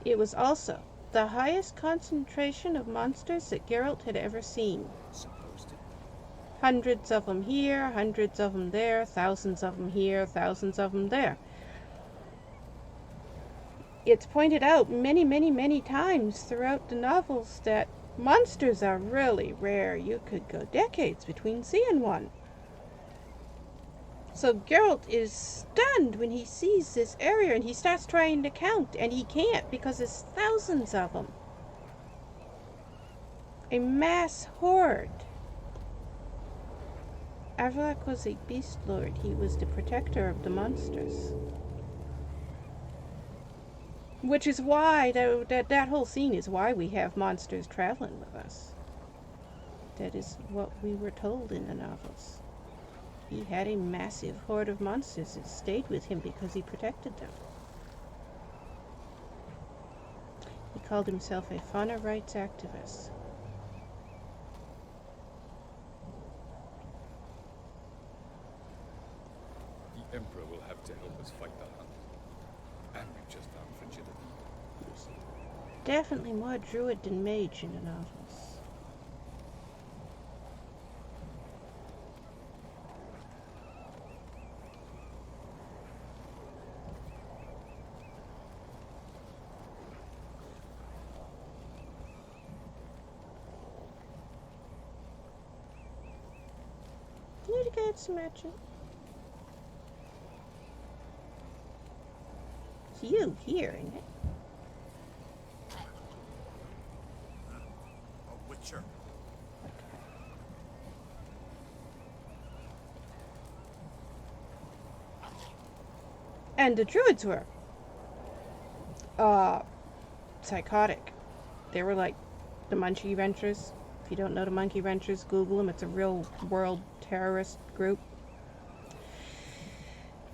It was also the highest concentration of monsters that Geralt had ever seen. Supposed to. Hundreds of them here, hundreds of them there, thousands of them here, thousands of them there. It's pointed out many, many, many times throughout the novels that monsters are really rare. You could go decades between seeing one. So Geralt is stunned when he sees this area and he starts trying to count and he can't because there's thousands of them. A mass horde. Avallac'h was a beast lord. He was the protector of the monsters. Which is why, that whole scene is why we have monsters traveling with us. That is what we were told in the novels. He had a massive horde of monsters that stayed with him because he protected them. He called himself a fauna rights activist. The Emperor will have to help us fight the hunt. And we've just found fragility. Definitely more druid than mage in the novels. Need to get some action. It's you here, isn't it? A witcher. And the druids were psychotic. They were like the Monkey Wrenchers. If you don't know the Monkey Wrenchers, Google them. It's a real world terrorist group.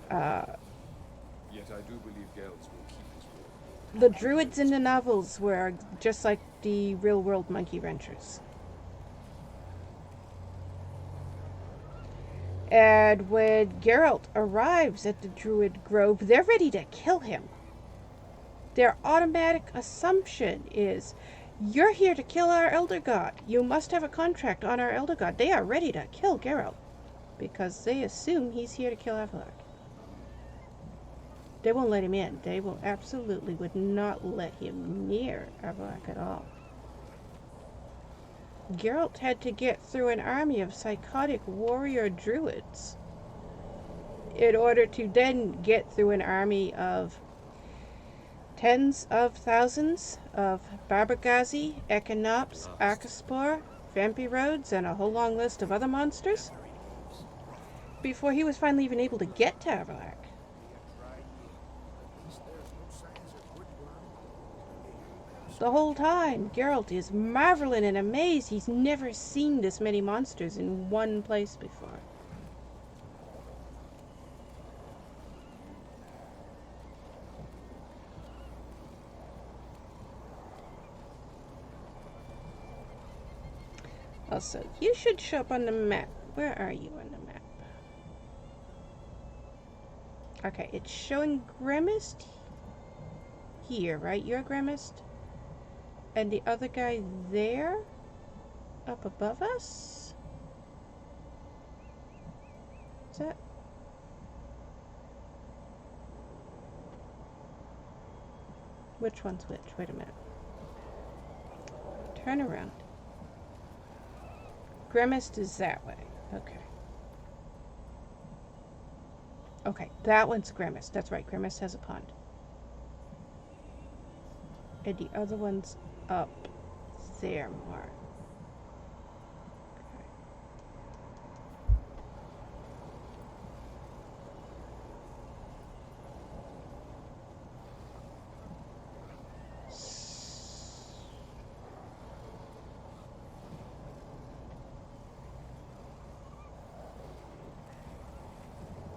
Yet I do believe Geralt will keep his word. The druids in the novels were just like the real world Monkey Wrenchers. And when Geralt arrives at the druid grove, they're ready to kill him. Their automatic assumption is, you're here to kill our elder god. You must have a contract on our elder god. They are ready to kill Geralt because they assume he's here to kill Avallac'h. They won't let him in. They will absolutely would not let him near Avallac'h at all. Geralt had to get through an army of psychotic warrior druids in order to then get through an army of tens of thousands of Barbergazi, Echinops, Arcaspor, Vampirodes, and a whole long list of other monsters before he was finally even able to get to Avallac'h. The whole time, Geralt is marveling and amazed. He's never seen this many monsters in one place before. Also, you should show up on the map. Where are you on the map? Okay, it's showing Grimmist here, right? You're Grimmist? And the other guy there? Up above us? Is that? Which one's which? Wait a minute. Turn around. Grimmist is that way. Okay. Okay, that one's Grimmist. That's right, Grimmist has a pond. And the other one's up there more.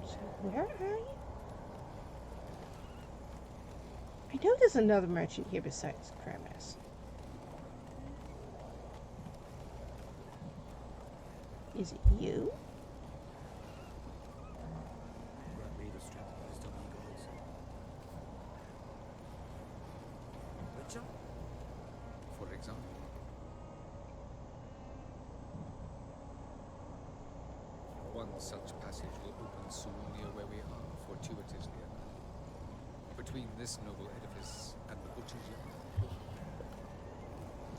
So where are you? I know there's another merchant here besides Grimmist. Is it you? Grant me the strength of wisdom, you guys. Witcher? One such passage will open soon near where we are, fortuitously enough. Between this noble edifice and the butcher's yard.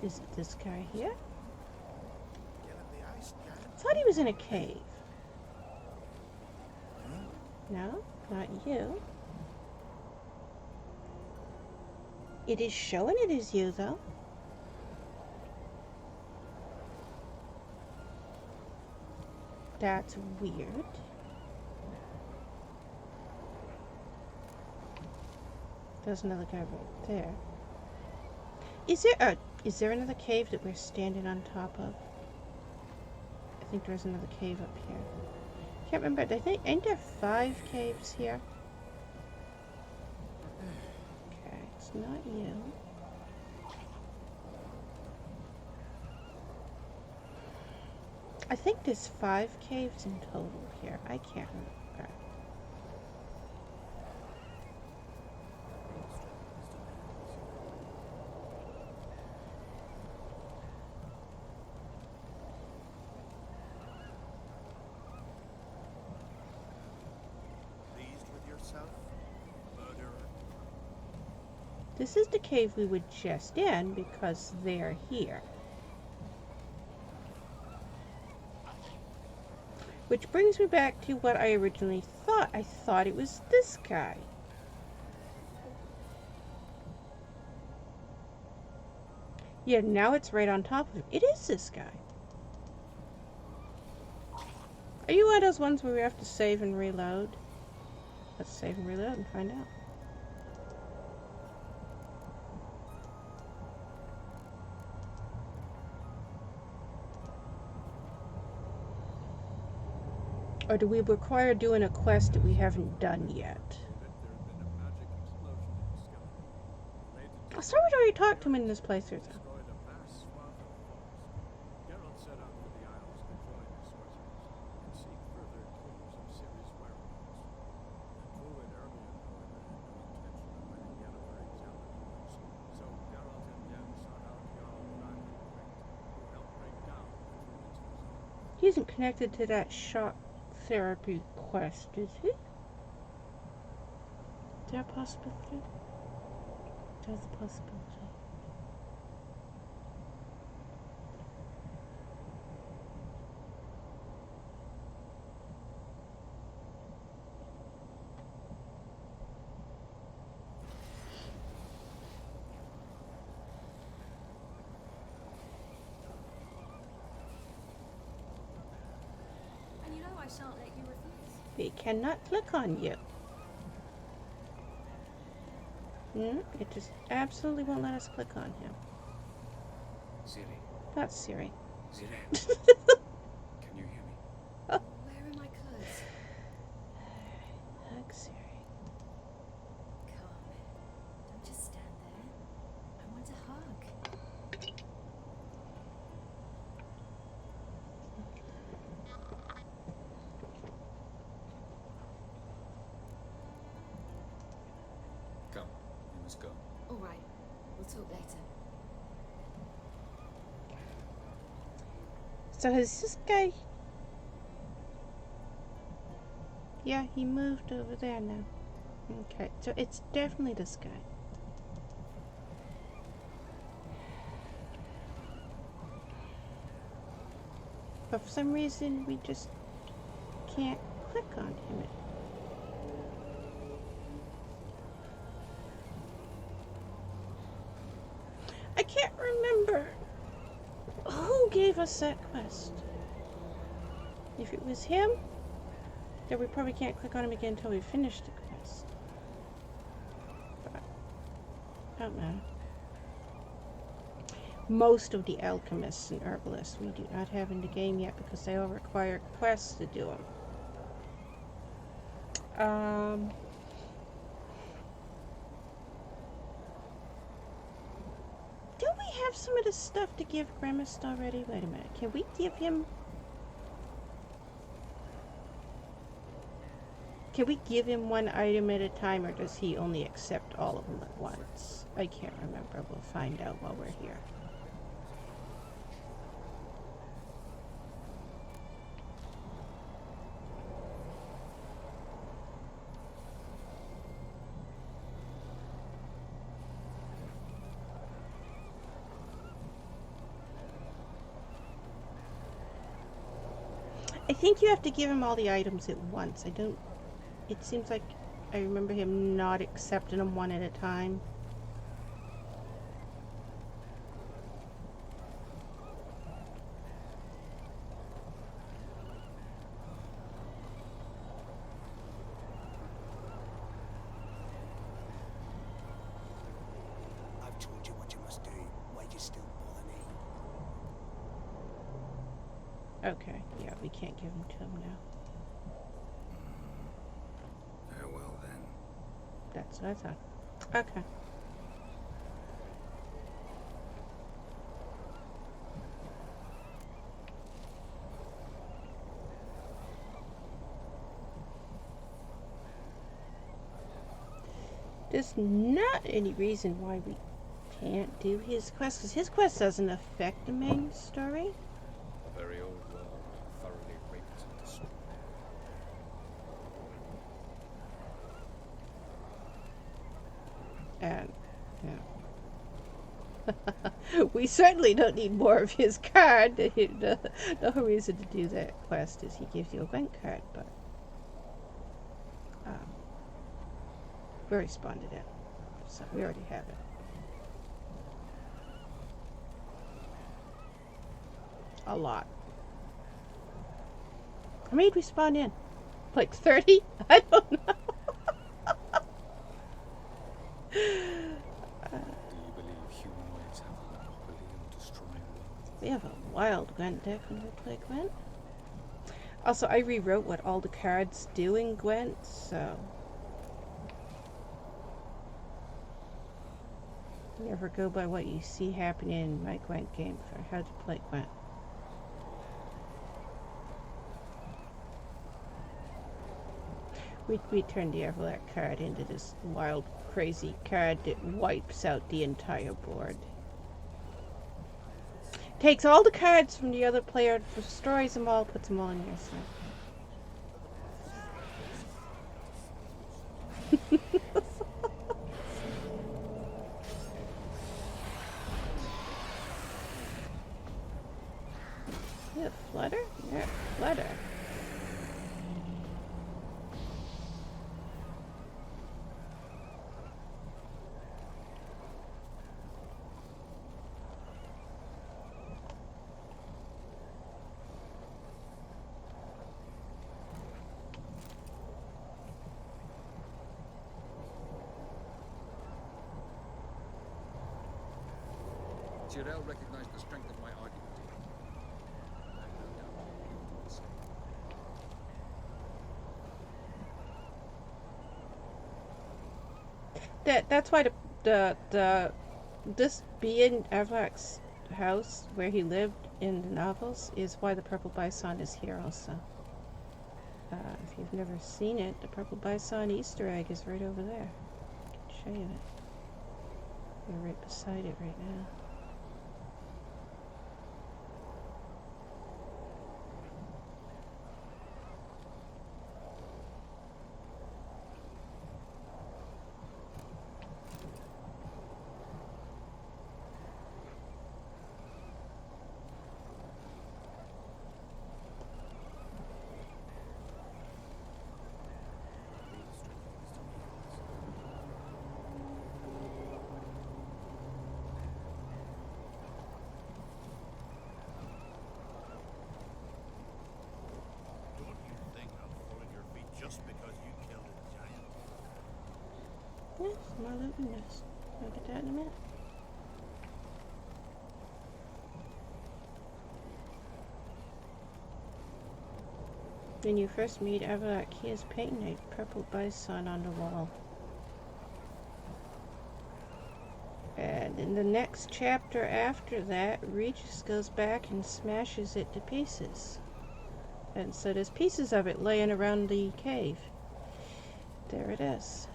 Is it this guy here? I thought he was in a cave. No, not you. It is showing it is you, though. That's weird. There's another guy right there. Is there another cave that we're standing on top of? I think there's another cave up here. Can't remember. Ain't there 5 caves here? Okay, it's not you. I think there's 5 caves in total here. I can't remember. Pleased with yourself, murderer? This is the cave we were just in because they're here. Which brings me back to what I originally thought. I thought it was this guy. Yeah, now it's right on top of him. It is this guy. Are you one of those ones where we have to save and reload? Let's save and reload and find out. Or do we require doing a quest that we haven't done yet? I thought we'd already talked to him in this playthrough, though. He isn't connected to that shock therapy quest, is he? Is there a possibility? There's a possibility. And you know I shan't let you refuse. We cannot click on you. It just absolutely won't let us click on him. Siri. Not Siri. Siri. Can you hear me? Where are my clothes? Hug Siri. Come. Don't just stand there. I want a hug. Come, we must go. All right. We'll talk later. So has this guy... Yeah, he moved over there now. Okay, so it's definitely this guy. But for some reason, we just can't click on him. I can't remember who gave us that quest. If it was him, then we probably can't click on him again until we finish the quest. But, don't matter. Most of the alchemists and herbalists we do not have in the game yet because they all require quests to do them. Don't we have some of the stuff to give Grimmist already? Wait a minute. Can we give him... Can we give him one item at a time, or does he only accept all of them at once? I can't remember. We'll find out while we're here. I think you have to give him all the items at once. I don't... It seems like I remember him not accepting them one at a time. I've told you what you must do. Why do you still bother me? Okay, yeah, we can't give them to him now. Very well then. That's what I thought. Okay. There's not any reason why we can't do his quest, because his quest doesn't affect the main story. A very old world, thoroughly raped and destroyed. And, yeah. We certainly don't need more of his card. The whole reason to do that quest is he gives you a Gwent card, but we already spawned it in, so we already have it. A lot. How many did we spawn in? Like 30? I don't know. Do you believe humanoids have a monopoly on destroying worlds? We have a wild Gwent deck when we play Gwent. Also, I rewrote what all the cards do in Gwent, so... Never go by what you see happening in my Gwent game for how to play Gwent. We turned the Avallac'h card into this wild, crazy card that wipes out the entire board. Takes all the cards from the other player, destroys them all, puts them all in your side. You a flutter? You're a flutter. Jirel recognized the strength of my argument. I have no doubt you will do the same. That's why this being Avallac'h's house where he lived in the novels is why the purple bison is here also. If you've never seen it, the purple bison Easter egg is right over there. I can show you it. We're right beside it right now. Don't you think I'll fall at your feet just because you killed a giant? Yes, more looting nest. Look at that in a minute. When you first meet Avallac'h, he is painting a purple bison on the wall. And in the next chapter after that, Regis goes back and smashes it to pieces. And so there's pieces of it laying around the cave. There it is.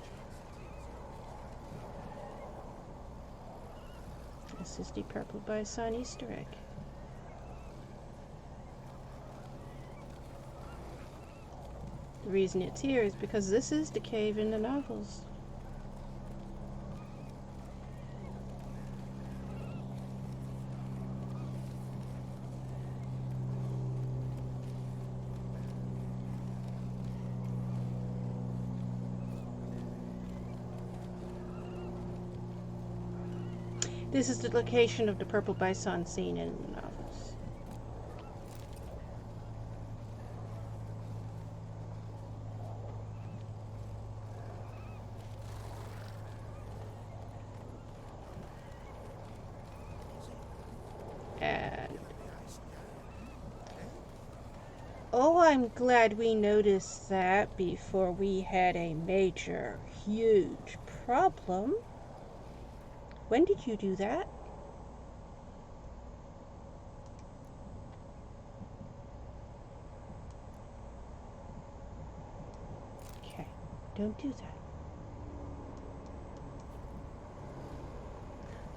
This is the purple bison Easter egg. The reason it's here is because this is the cave in the novels. This is the location of the purple bison seen in the novels. And oh, I'm glad we noticed that before we had a major, huge problem. When did you do that? Okay, don't do that.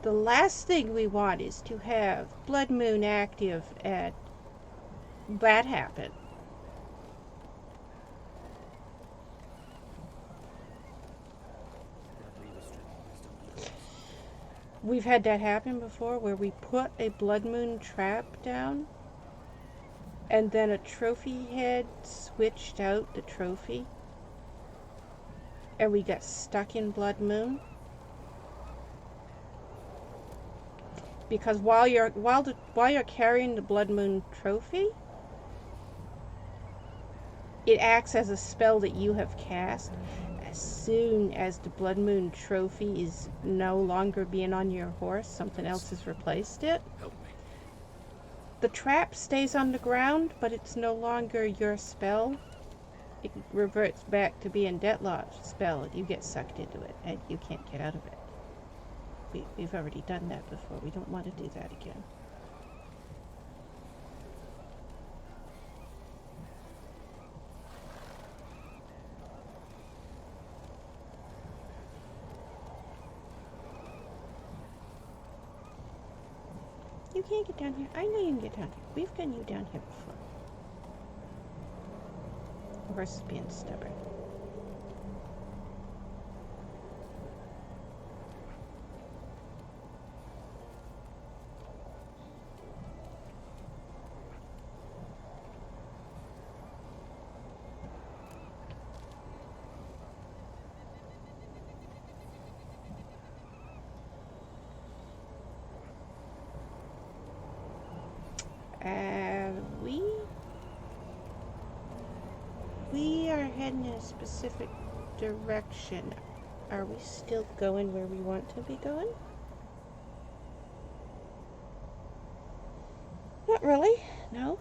The last thing we want is to have Blood Moon active and that happen. We've had that happen before where we put a Blood Moon trap down and then a trophy head switched out the trophy and we got stuck in Blood Moon. Because while you're carrying the Blood Moon trophy, it acts as a spell that you have cast. As soon as the Blood Moon trophy is no longer being on your horse, something else has replaced it. Help me. The trap stays on the ground, but it's no longer your spell. It reverts back to being Dettlar's spell. You get sucked into it, and you can't get out of it. We've already done that before. We don't want to do that again. You can't get down here. I know you can get down here. We've gotten you down here before. The horse is being stubborn. We are heading in a specific direction. Are we still going where we want to be going? Not really, no.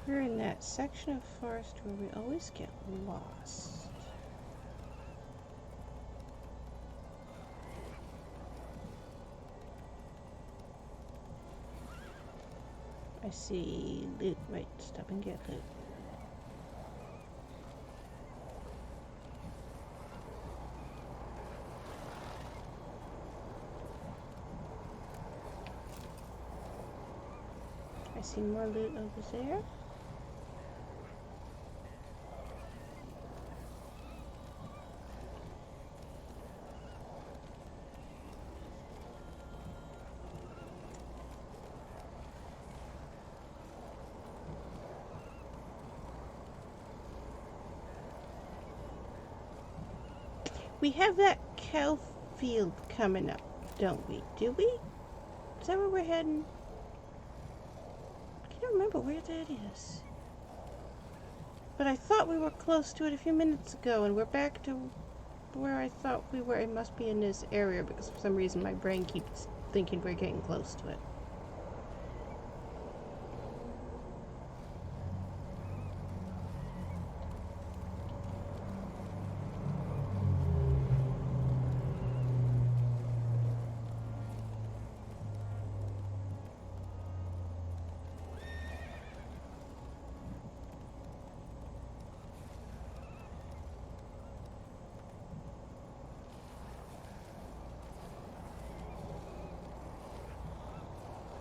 We're in that section of forest where we always get lost. I see loot. Wait, stop and get loot. I see more loot over there. We have that cow field coming up, don't we? Do we? Is that where we're heading? I can't remember where that is. But I thought we were close to it a few minutes ago, and we're back to where I thought we were. It must be in this area, because for some reason my brain keeps thinking we're getting close to it.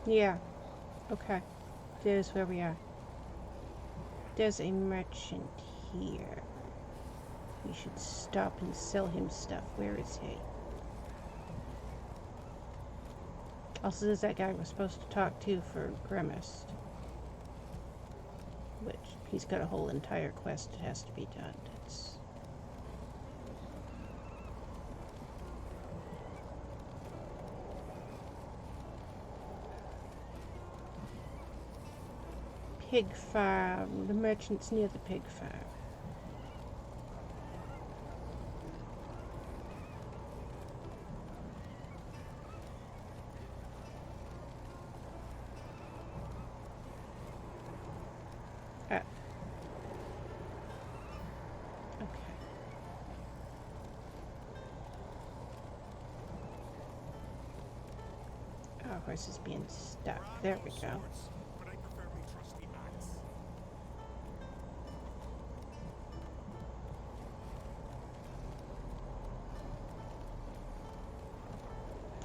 Yeah. Okay. There's where we are. There's a merchant here. We should stop and sell him stuff. Where is he? Also, there's that guy we're supposed to talk to for Grimmist. Which, he's got a whole entire quest that has to be done. It's... Pig farm. The merchant's near the pig farm. Horse is being stuck. There we go. But I prefer my trusty axe.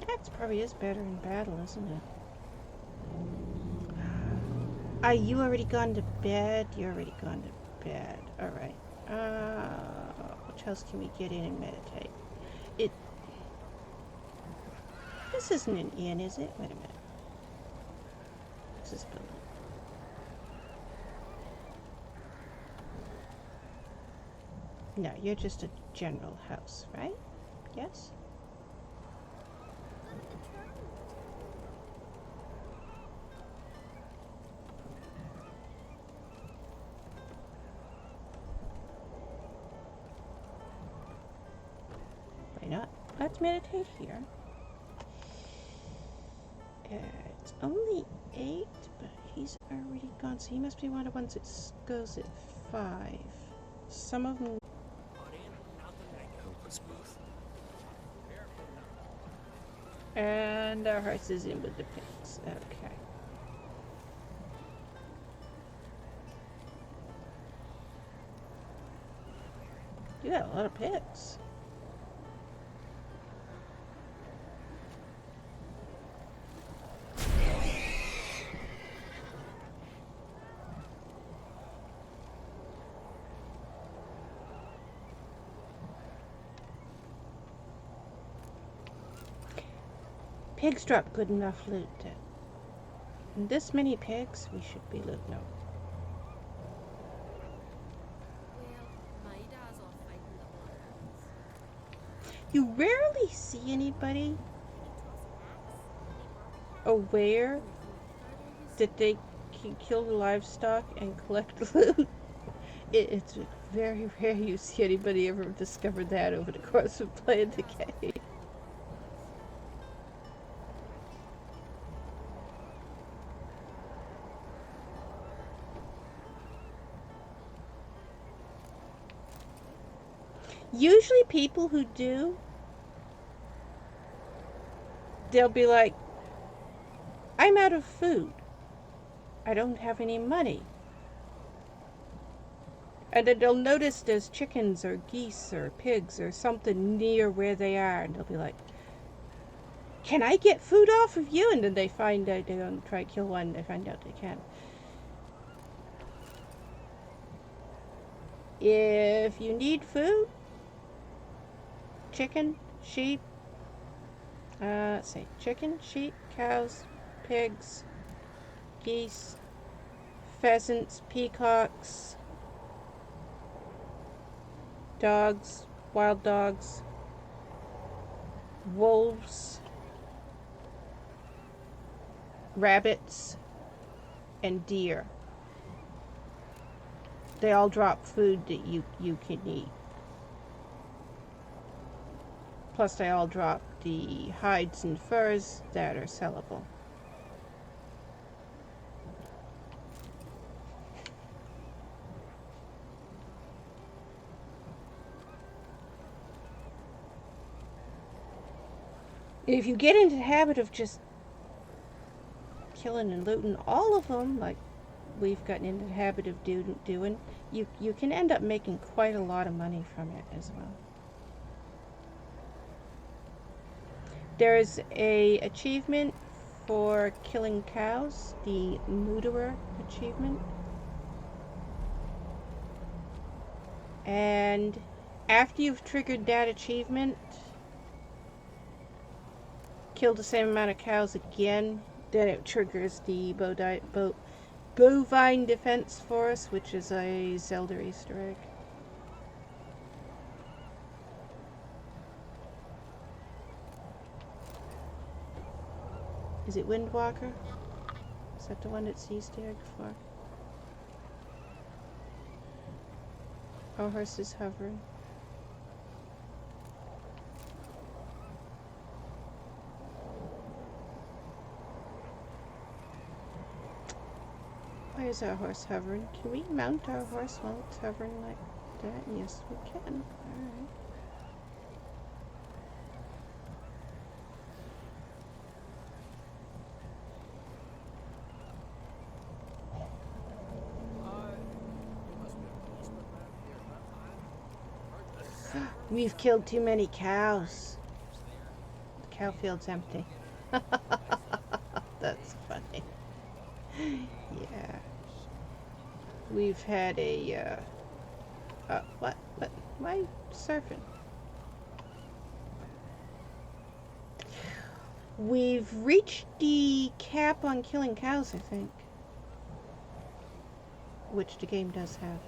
Axe probably is better in battle, isn't it? Are you already gone to bed? You're already gone to bed. Alright. Which house can we get in and meditate? This isn't an inn, is it? Wait a minute. What's this building? No, you're just a general house, right? Yes? Why not? Let's meditate here. It's only 8, but he's already gone, so he must be one of the ones that goes at 5. Some of them... Help us both. And our horse is in with the pigs. Okay. You got a lot of pigs. Pigs drop good enough loot. And this many pigs, we should be looting them. You rarely see anybody aware that they can kill the livestock and collect loot. It's very rare you see anybody ever discovered that over the course of playing the game. Usually people who do, they'll be like, I'm out of food. I don't have any money. And then they'll notice there's chickens or geese or pigs or something near where they are. And they'll be like, can I get food off of you? And then they find out, they don't try to kill one, they find out they can. If you need food, chicken, sheep, let's see, chicken, sheep, cows, pigs, geese, pheasants, peacocks, dogs, wild dogs, wolves, rabbits, and deer. They all drop food that you can eat. Plus they all drop the hides and furs that are sellable. If you get into the habit of just killing and looting all of them, like we've gotten into the habit of doing, you can end up making quite a lot of money from it as well. There's a achievement for killing cows, the Murderer achievement. And after you've triggered that achievement, kill the same amount of cows again, then it triggers the Bovine Defense Force, which is a Zelda Easter egg. Is it Windwalker? Is that the one that's Easter egg for? Our horse is hovering. Why is our horse hovering? Can we mount our horse while it's hovering like that? Yes, we can. Alright. We've killed too many cows. The cow field's empty. That's funny. Yeah. We've had a, what? Why surfing? We've reached the cap on killing cows, I think. Which the game does have.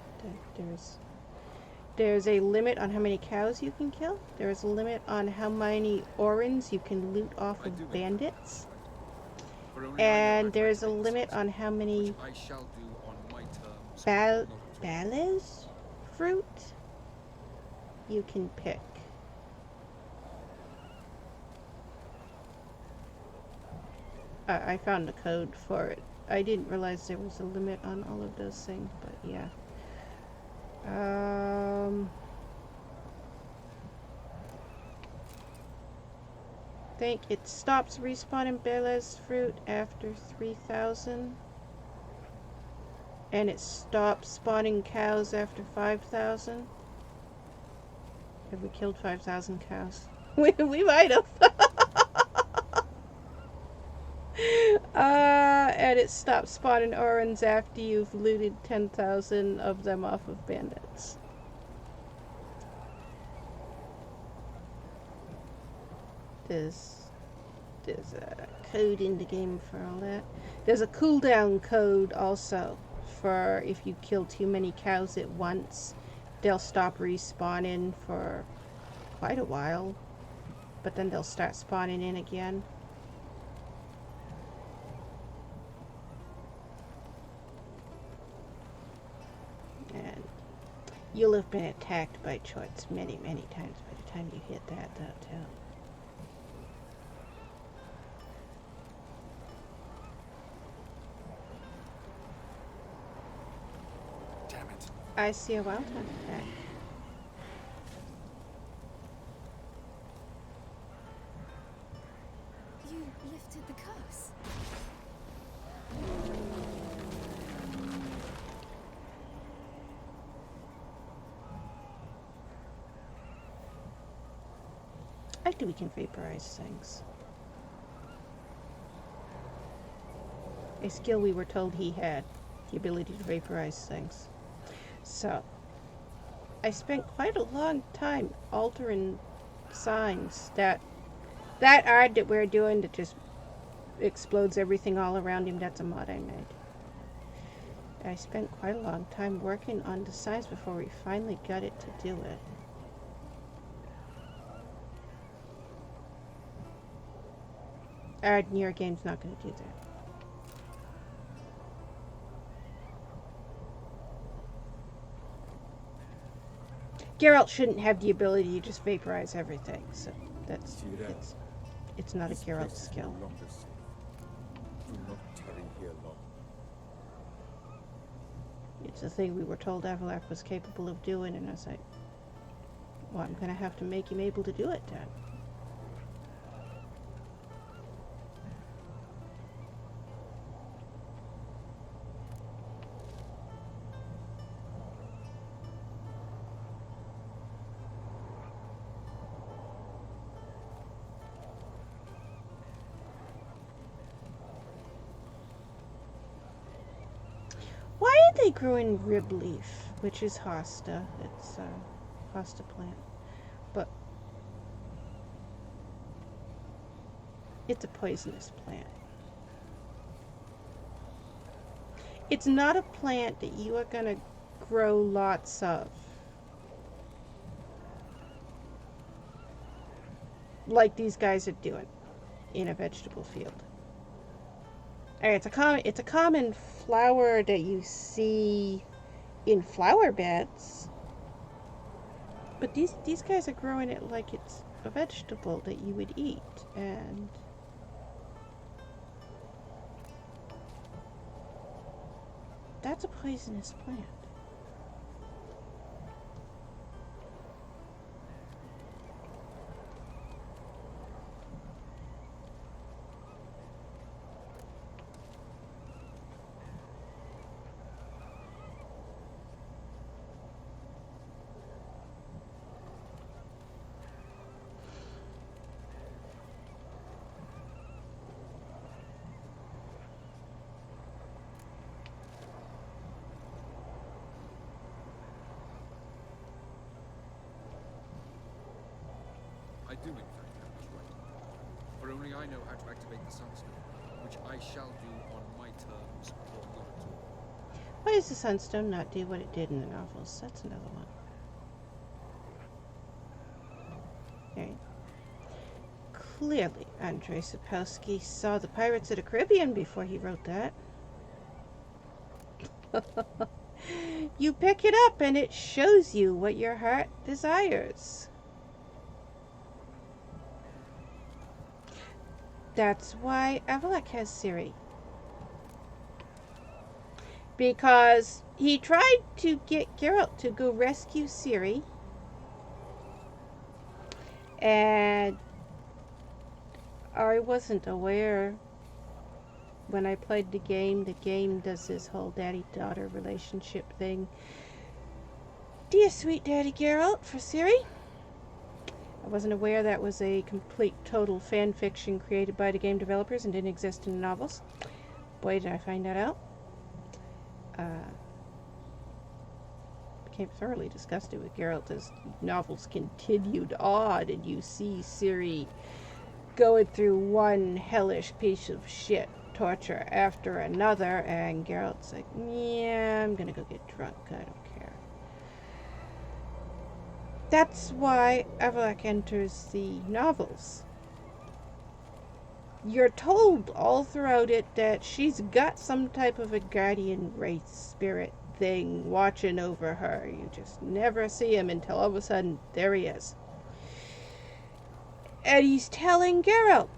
There's a limit on how many cows you can kill. There's a limit on how many orens you can loot off of bandits. And there's a limit on how many Avallac'h fruit you can pick. I found the code for it. I didn't realize there was a limit on all of those things, but yeah. I think it stops respawning Avallac'h fruit after 3,000. And it stops spawning cows after 5,000. Have we killed 5,000 cows? We might have. And it stops spawning orens after you've looted 10,000 of them off of bandits. There's a code in the game for all that. There's a cooldown code also for if you kill too many cows at once. They'll stop respawning for quite a while, but then they'll start spawning in again. And you'll have been attacked by choits many, many times by the time you hit that, though, too. Damn it. I see a wild hunt attack. You lifted the curse. Actually, we can vaporize things. A skill we were told he had, the ability to vaporize things. So, I spent quite a long time altering signs. That art that we're doing that just explodes everything all around him, that's a mod I made. I spent quite a long time working on the signs before we finally got it to do it. Alright, your game's not going to do that. Geralt shouldn't have the ability to just vaporize everything, so it's not a Geralt skill. Do not tarry here long. It's a thing we were told Avallac'h was capable of doing, and I was like, well, I'm going to have to make him able to do it then. only grow in rib leaf, which is hosta. It's a hosta plant. But it's a poisonous plant. It's not a plant that you are going to grow lots of. Like these guys are doing in a vegetable field. It's a common flower that you see in flower beds. But these guys are growing it like it's a vegetable that you would eat, and that's a poisonous plant. I do, in fact, have this right. For only I know how to activate the Sunstone, which I shall do on my terms or not at all. Why does the Sunstone not do what it did in the novels? That's another one. Okay. Clearly, Andrzej Sapkowski saw the Pirates of the Caribbean before he wrote that. You pick it up and it shows you what your heart desires. That's why Avallac'h has Ciri. Because he tried to get Geralt to go rescue Ciri. And I wasn't aware when I played the game. The game does this whole daddy-daughter relationship thing. Dear sweet daddy Geralt for Ciri. I wasn't aware that was a complete, total fan fiction created by the game developers and didn't exist in the novels. Boy, did I find that out. Became thoroughly disgusted with Geralt as novels continued on, and you see Ciri going through one hellish piece of shit torture after another, and Geralt's like, yeah, I'm gonna go get drunk, I don't care. That's why Avallac'h enters the novels. You're told all throughout it that she's got some type of a guardian wraith spirit thing watching over her. You just never see him until all of a sudden, there he is. And he's telling Geralt,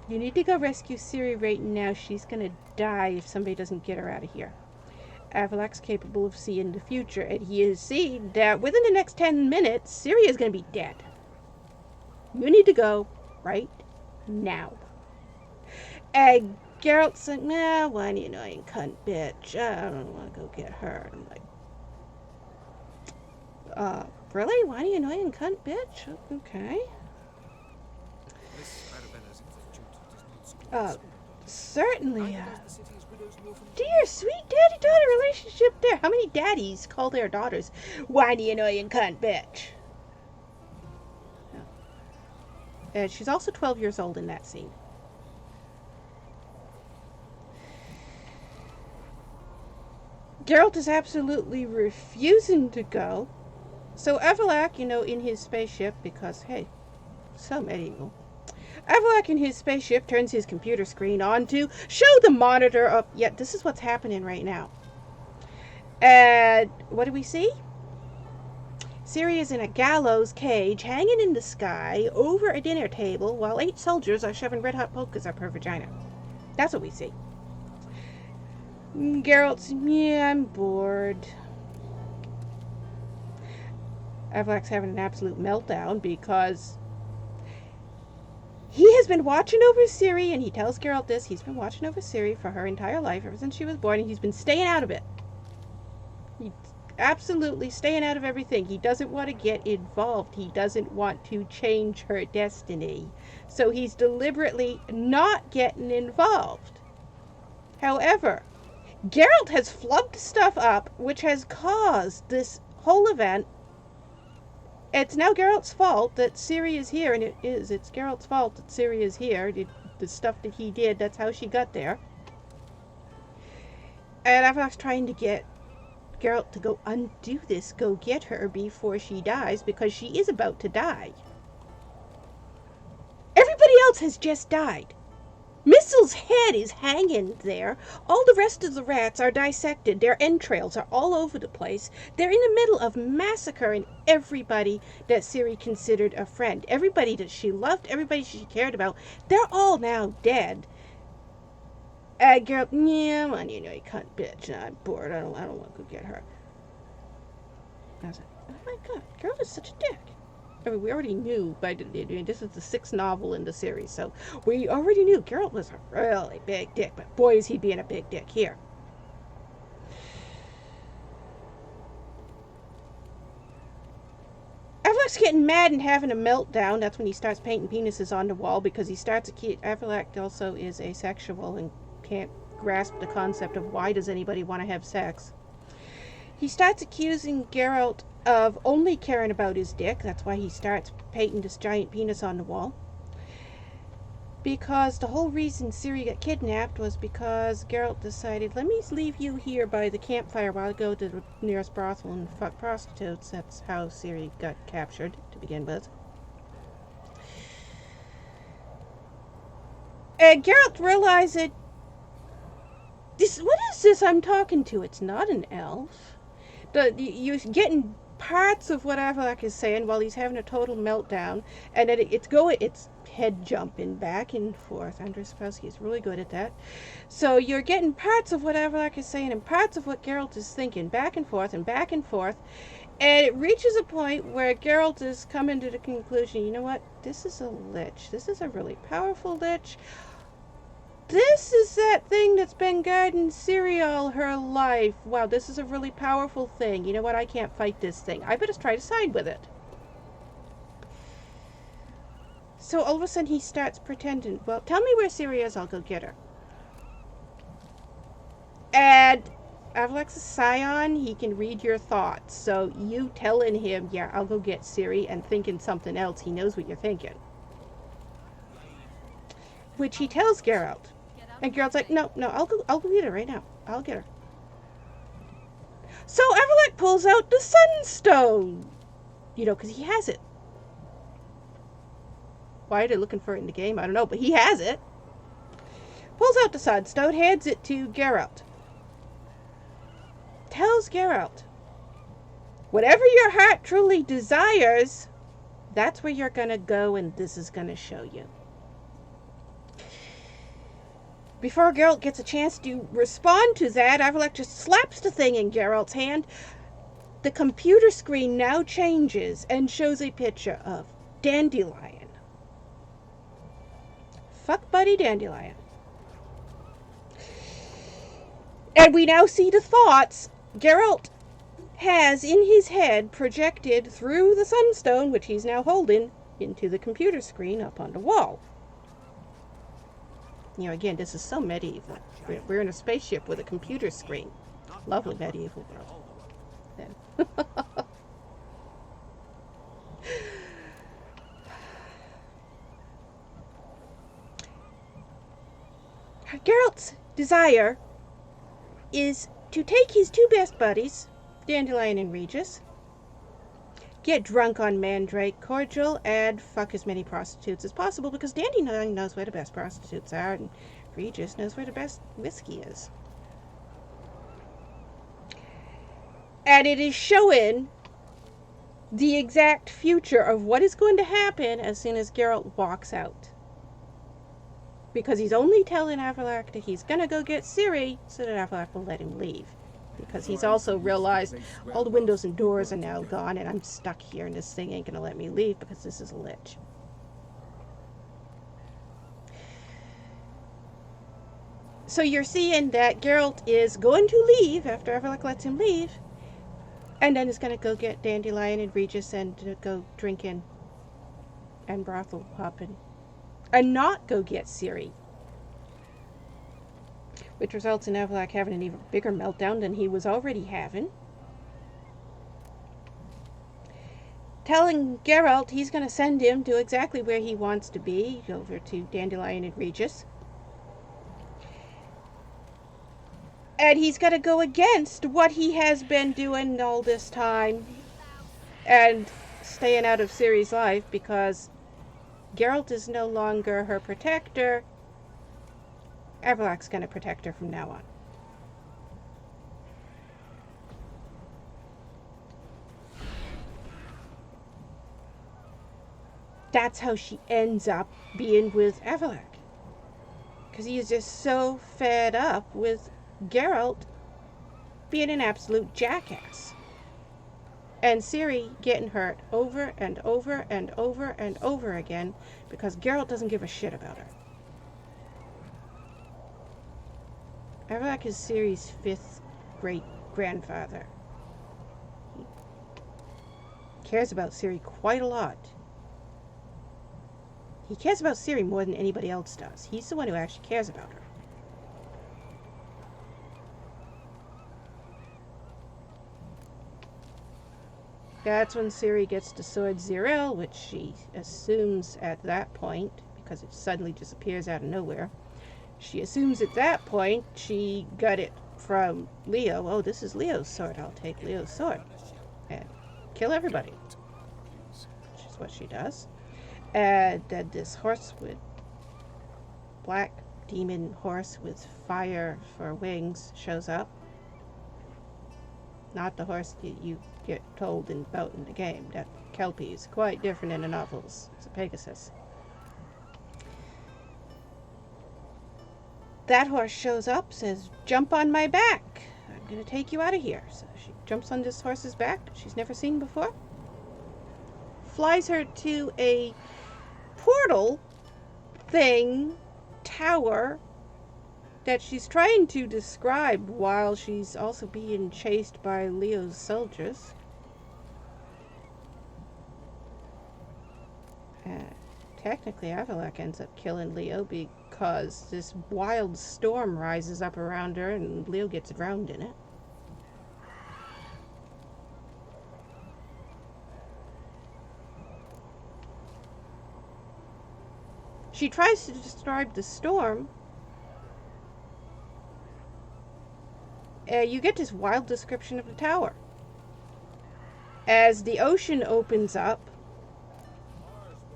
you need to go rescue Ciri right now. She's gonna die if somebody doesn't get her out of here. Avallac'h's capable of seeing the future, and he has seen that within the next 10 minutes, Ciri is going to be dead. You need to go right now. And Geralt's like, nah, why do you annoying cunt bitch? I don't want to go get her. And I'm like, really? Why do you annoying cunt bitch? Okay. Certainly, dear sweet daddy-daughter relationship there. How many daddies call their daughters whiny, annoying cunt bitch? And she's also 12 years old in that scene. Geralt is absolutely refusing to go. So Avallac'h, in his spaceship, because, hey, so medieval. Avallac'h in his spaceship turns his computer screen on to show the monitor up. Yeah, this is what's happening right now. And what do we see? Ciri is in a gallows cage hanging in the sky over a dinner table while 8 soldiers are shoving red hot pokers up her vagina. That's what we see. Geralt's, yeah, I'm bored. Avallac'h's having an absolute meltdown because he has been watching over Ciri, and he tells Geralt this. He's been watching over Ciri for her entire life, ever since she was born, and he's been staying out of it. He's absolutely staying out of everything. He doesn't want to get involved. He doesn't want to change her destiny. So he's deliberately not getting involved. However, Geralt has flubbed stuff up, which has caused this whole event. It's now Geralt's fault that Ciri is here, and it is. It's Geralt's fault that Ciri is here. The stuff that he did, that's how she got there. And Avallac'h's trying to get Geralt to go undo this, go get her before she dies, because she is about to die. Everybody else has just died. Missel's head is hanging there. All the rest of the rats are dissected. Their entrails are all over the place. They're in the middle of massacring everybody that Ciri considered a friend. Everybody that she loved, everybody she cared about. They're all now dead. Geralt, yeah, man, you cunt bitch. I'm bored. I don't want to go get her. I was like, oh my god, Geralt is such a dick. I mean, we already knew, but this is the 6th novel in the series, so we already knew Geralt was a really big dick, but boy is he being a big dick here. Avallac'h's getting mad and having a meltdown. That's when he starts painting penises on the wall, because he starts Avallac'h also is asexual and can't grasp the concept of why does anybody want to have sex. He starts accusing Geralt of only caring about his dick. That's why he starts painting this giant penis on the wall. Because the whole reason Ciri got kidnapped was because Geralt decided, let me leave you here by the campfire while I go to the nearest brothel and fuck prostitutes. That's how Ciri got captured to begin with. And Geralt realized that what is this I'm talking to? It's not an elf. You're getting parts of what Avallac'h is saying while he's having a total meltdown, and then it's head jumping back and forth. Andrzej Sapkowski is really good at that. So you're getting parts of what Avallac'h is saying and parts of what Geralt is thinking, back and forth, and it reaches a point where Geralt is coming to the conclusion, you know what, this is a lich. This is a really powerful lich. This is that thing that's been guarding Ciri all her life. Wow, this is a really powerful thing. You know what? I can't fight this thing. I better try to side with it. So all of a sudden he starts pretending, well, tell me where Ciri is, I'll go get her. And Avallac'h's a scion, he can read your thoughts. So you telling him, yeah, I'll go get Ciri, and thinking something else, he knows what you're thinking. Which he tells Geralt. And Geralt's like, no, I'll go get her right now. I'll get her. So Avallac'h pulls out the Sunstone. Because he has it. Why are they looking for it in the game? I don't know, but he has it. Pulls out the Sunstone, hands it to Geralt. Tells Geralt, whatever your heart truly desires, that's where you're going to go, and this is going to show you. Before Geralt gets a chance to respond to that, Avallac'h just slaps the thing in Geralt's hand. The computer screen now changes and shows a picture of Dandelion. Fuck buddy Dandelion. And we now see the thoughts Geralt has in his head projected through the Sunstone, which he's now holding, into the computer screen up on the wall. Again, this is so medieval. We're in a spaceship with a computer screen. Lovely medieval world. Then. Geralt's desire is to take his 2 best buddies, Dandelion and Regis, get drunk on Mandrake cordial, and fuck as many prostitutes as possible, because Dandelion knows where the best prostitutes are, and Regis knows where the best whiskey is. And it is showing the exact future of what is going to happen as soon as Geralt walks out. Because he's only telling Avallac'h that he's going to go get Ciri so that Avallac'h will let him leave. Because he's also realized all the windows and doors are now gone, and I'm stuck here, and this thing ain't going to let me leave because this is a lich. So you're seeing that Geralt is going to leave after Avallac'h lets him leave, and then is going to go get Dandelion and Regis and go drinking and brothel hopping, and not go get Ciri. which results in Avallac'h having an even bigger meltdown than he was already having. Telling Geralt he's going to send him to exactly where he wants to be, over to Dandelion and Regis. And he's got to go against what he has been doing all this time and staying out of Ciri's life because Geralt is no longer her protector. Avallac'h's going to protect her from now on. That's how she ends up being with Avallac'h. Because he is just so fed up with Geralt being an absolute jackass. And Ciri getting hurt over and over and over and over again because Geralt doesn't give a shit about her. Avallac'h is Ciri's 5th great-grandfather. He cares about Ciri quite a lot. He cares about Ciri more than anybody else does. He's the one who actually cares about her. That's when Ciri gets to Sword Ziril, which she assumes at that point, because it suddenly disappears out of nowhere. She assumes at that point she got it from Leo. Oh, this is Leo's sword. I'll take Leo's sword and kill everybody. Which is what she does. And then this horse with black demon horse with fire for wings shows up. Not the horse you get told about in the game. That Kelpie is quite different in the novels. It's a Pegasus. That horse shows up, says, "Jump on my back. I'm going to take you out of here." So she jumps on this horse's back that she's never seen before. Flies her to a portal thing, tower, that she's trying to describe while she's also being chased by Leo's soldiers. Technically, Avallac'h ends up killing Leo because this wild storm rises up around her and Leo gets drowned in it. She tries to describe the storm. You get this wild description of the tower. As the ocean opens up,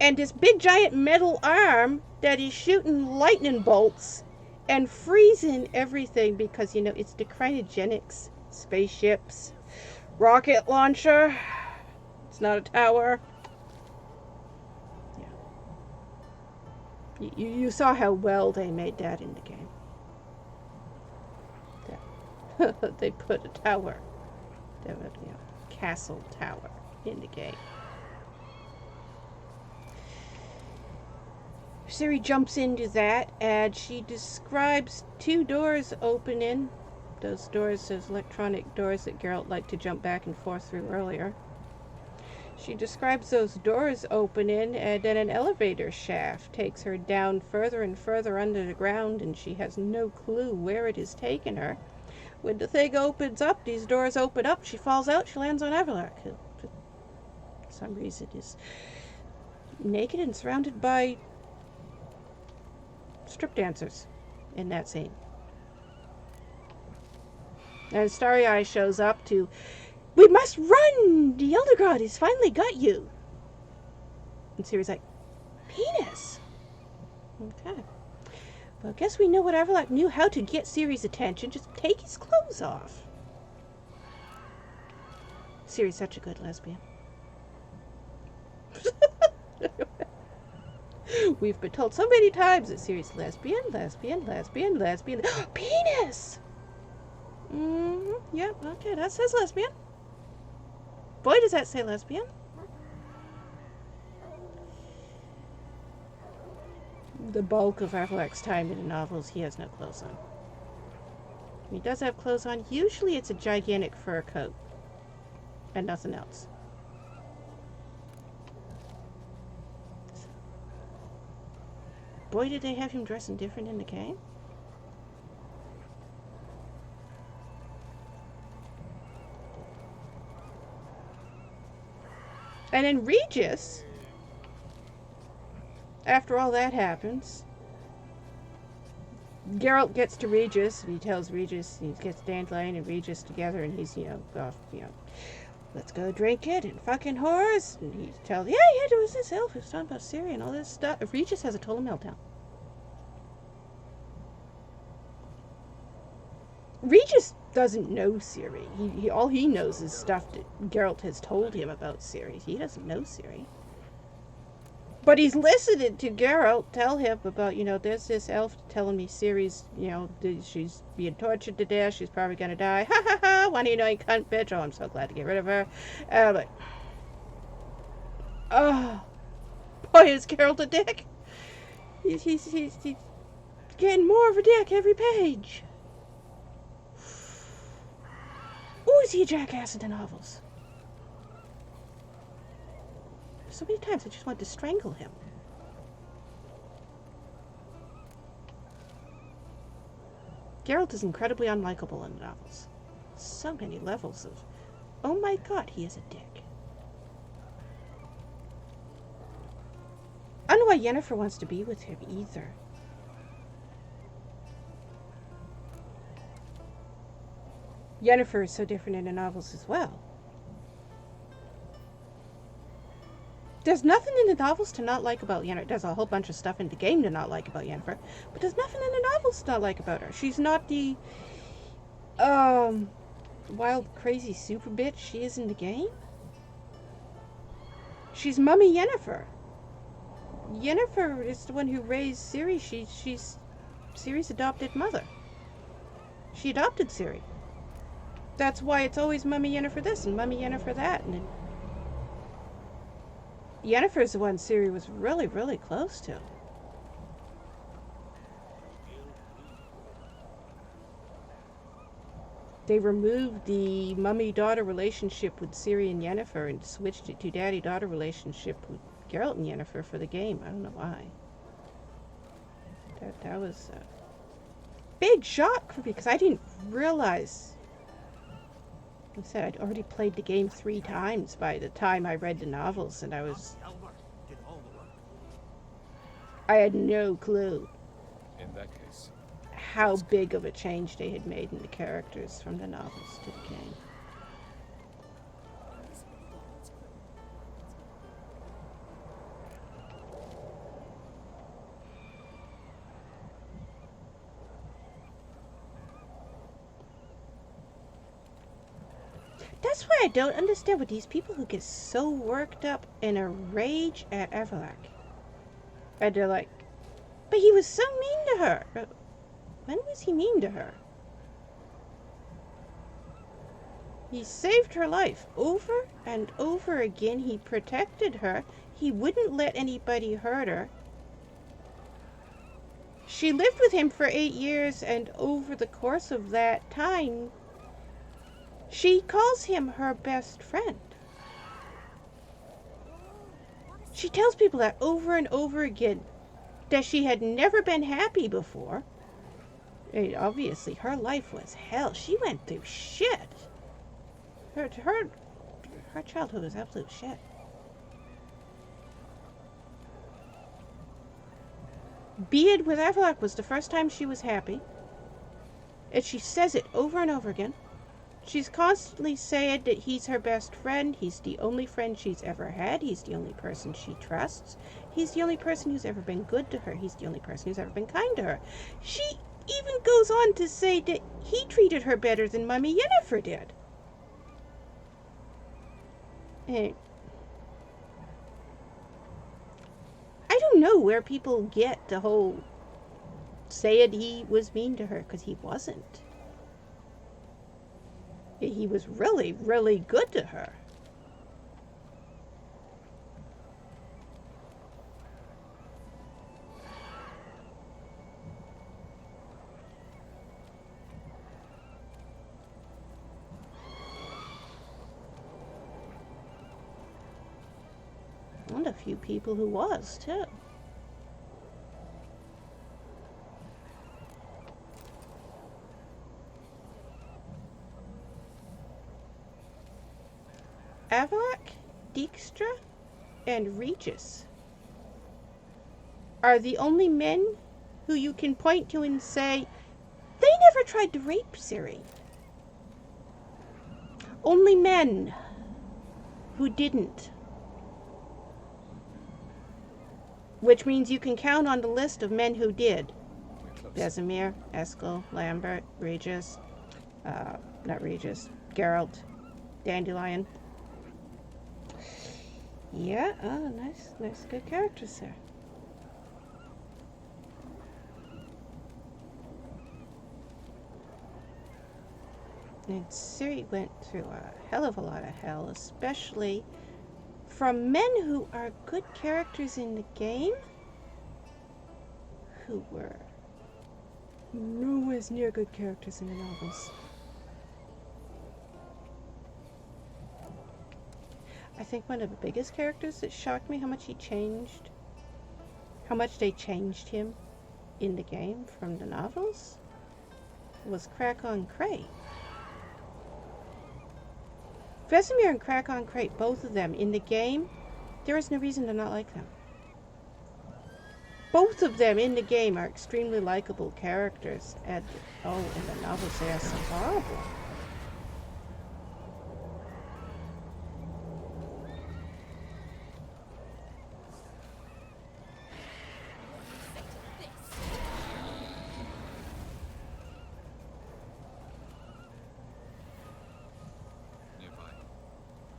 and this big giant metal arm that is shooting lightning bolts and freezing everything because, you know, it's the cryogenics, spaceships, rocket launcher. It's not a tower. Yeah. You saw how well they made that in the game. They put a tower, castle tower in the game. Ciri jumps into that, and she describes 2 doors opening. Those doors, those electronic doors that Geralt liked to jump back and forth through earlier. She describes those doors opening, and then an elevator shaft takes her down further and further under the ground, and she has no clue where it is taking her. When the thing opens up, these doors open up, she falls out, she lands on Avallac'h, who, for some reason, is naked and surrounded by strip dancers in that scene. And Starry Eyes shows up to, "We must run! The Elder God has finally got you!" And Ciri's like, "Penis?" Okay. Well, I guess we know what Avallac'h knew how to get Ciri's attention. Just take his clothes off. Ciri's such a good lesbian. We've been told so many times that Ciri's lesbian. Penis! Yeah, okay, that says lesbian. Boy, does that say lesbian. The bulk of Avallac'h's time in the novels, he has no clothes on. He does have clothes on. Usually it's a gigantic fur coat and nothing else. Boy, did they have him dressing different in the game. And then Regis, after all that happens, Geralt gets to Regis, and he tells Regis, he gets Dandelion and Regis together, and he's, off, let's go drink it and fucking whores. And he tells, yeah, there was this elf who was talking about Syria and all this stuff. Regis has a total meltdown. Regis doesn't know Ciri. He all he knows is stuff that Geralt has told him about Ciri. He doesn't know Ciri. But he's listening to Geralt tell him about, there's this elf telling me Ciri's, she's being tortured to death. She's probably going to die. Ha ha ha. One of you cunt bitch. Oh, I'm so glad to get rid of her. Oh, boy, is Geralt a dick. He's getting more of a dick every page. Ooh, is he a jackass in the novels? So many times I just wanted to strangle him. Geralt is incredibly unlikable in the novels. So many levels of, oh my god, he is a dick. I don't know why Yennefer wants to be with him either. Yennefer is so different in the novels as well. There's nothing in the novels to not like about Yennefer. There's a whole bunch of stuff in the game to not like about Yennefer, but there's nothing in the novels to not like about her. She's not the wild, crazy super bitch she is in the game. She's Mummy Yennefer. Yennefer is the one who raised Ciri. She's Ciri's adopted mother. She adopted Ciri. That's why it's always Mummy Yennefer this and Mummy Yennefer that. And Yennefer's the one Ciri was really, really close to. They removed the mummy-daughter relationship with Ciri and Yennefer and switched it to daddy-daughter relationship with Geralt and Yennefer for the game. I don't know why. That was a big shock for me because I didn't realize. Like I said, I'd already played the game 3 times by the time I read the novels, and I had no clue In that case, how big of a change they had made in the characters from the novels to the game. That's why I don't understand what these people who get so worked up in a rage at Avallac'h. And they're like, but he was so mean to her. But when was he mean to her? He saved her life over and over again. He protected her. He wouldn't let anybody hurt her. She lived with him for 8 years, and over the course of that time, she calls him her best friend. She tells people that over and over again, that she had never been happy before. And obviously, her life was hell. She went through shit. Her childhood was absolute shit. Being with Avallac'h was the first time she was happy. And she says it over and over again. She's constantly saying that he's her best friend. He's the only friend she's ever had. He's the only person she trusts. He's the only person who's ever been good to her. He's the only person who's ever been kind to her. She even goes on to say that he treated her better than Mummy Yennefer did. And I don't know where people get the whole saying he was mean to her, because he wasn't. He was really, really good to her. And a few people who was, too. Avallac'h Dijkstra and Regis are the only men who you can point to and say, they never tried to rape Ciri. Only men who didn't. Which means you can count on the list of men who did. We're close. Vesemir, Eskel, Lambert, Regis, not Regis, Geralt, Dandelion. Yeah, oh, nice, good characters there. And Ciri went through a hell of a lot of hell, especially from men who are good characters in the game, who were nowhere near good characters in the novels. I think one of the biggest characters that shocked me how much he changed, how much they changed him in the game from the novels, was Krakon Crate. Vesemir and Krakon Crate, both of them in the game, there is no reason to not like them. Both of them in the game are extremely likable characters, and oh, in the novels they are so horrible. Nearby.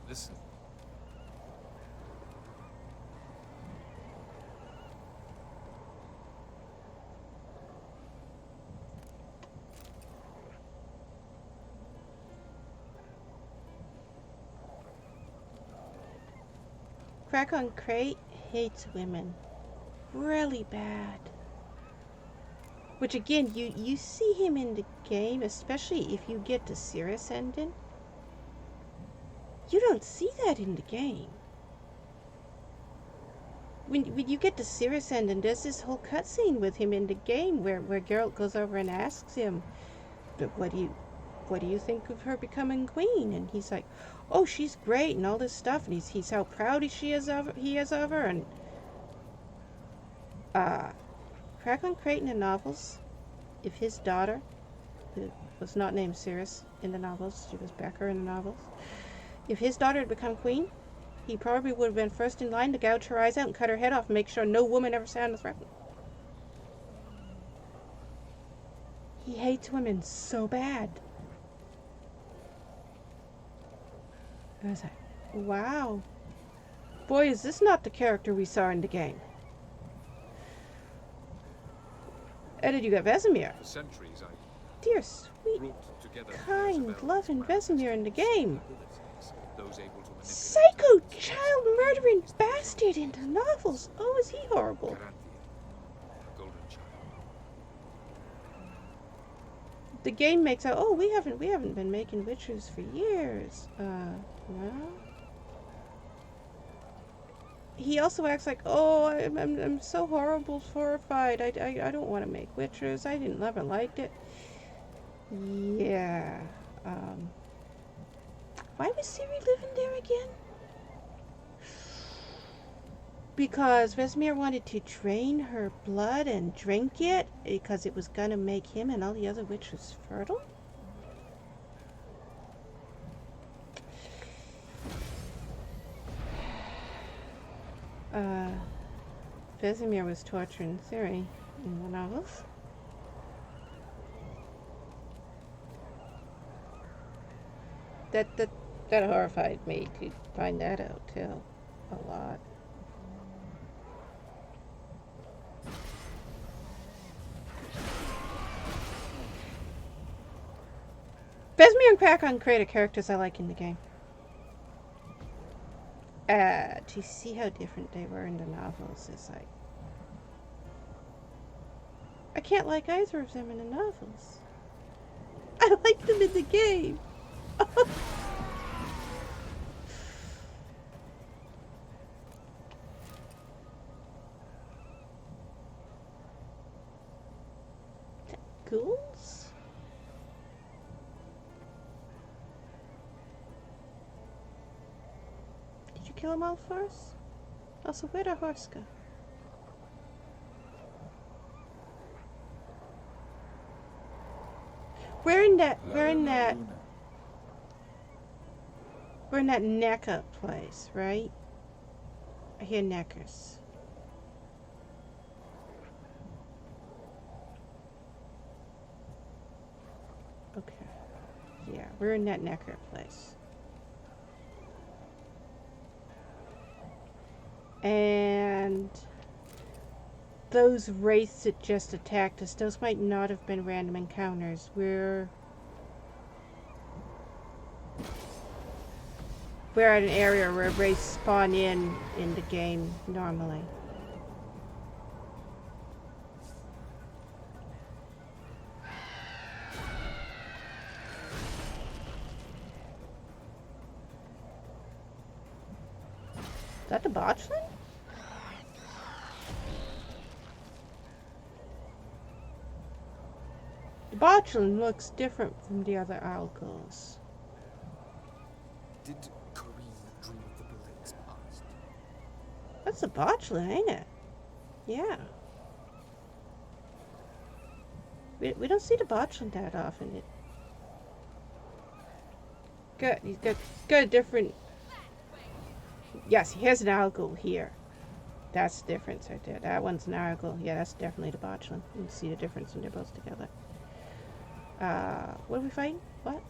Listen. Krakon Crate hates women. Really bad. Which again, you see him in the game, especially if you get to Cirrus Ending. You don't see that in the game. When you get to Cirrus Ending, there's this whole cutscene with him in the game where Geralt goes over and asks him, what do you think of her becoming queen? And he's like, oh, she's great and all this stuff, and he's how proud he is of her. And Krakon Crate in the novels, if his daughter, who was not named Cirrus in the novels, she was Becker in the novels, if his daughter had become queen, he probably would have been first in line to gouge her eyes out and cut her head off and make sure no woman ever sat on the throne. He hates women so bad. I was like, wow. Boy, is this not the character we saw in the game. And then you got Vesemir. For centuries, I Dear, sweet, brought together kind, Isabel's loving plans, my in the game. abilities, those able to manipulate Psycho, her child murdering bastard in the novels. Oh, is he horrible. Garanthia, a golden child. The game makes out, oh, we haven't been making witches for years. No. He also acts like, oh, I'm so horrified. I don't want to make witches. I never liked it. Yeah. Why was Ciri living there again? Because Vesemir wanted to drain her blood and drink it because it was gonna make him and all the other witches fertile? Vesemir was torturing Ciri in the novels. That horrified me to find that out too, a lot. Vesemir and Krakon Crate are characters I like in the game. To see how different they were in the novels is like... I can't like either of them in the novels. I like them in the game. Ghouls? Did you kill them all for us? Also, where'd our horse go? We're in that NECA place, right? I hear neckers. Okay. Yeah, we're in that necker place. And those wraiths that just attacked us, those might not have been random encounters. We're at an area where wraiths spawn in the game normally. Is that the botchling? The botchling looks different from the other algos. Did Kareem dream of the building's past? That's a botchling, ain't it? Yeah. We don't see the botchling that often. He's got a different. Yes, he has an algal here. That's the difference right there. That one's an algal. Yeah, that's definitely the botchling. You can see the difference when they're both together. What are we fighting? What?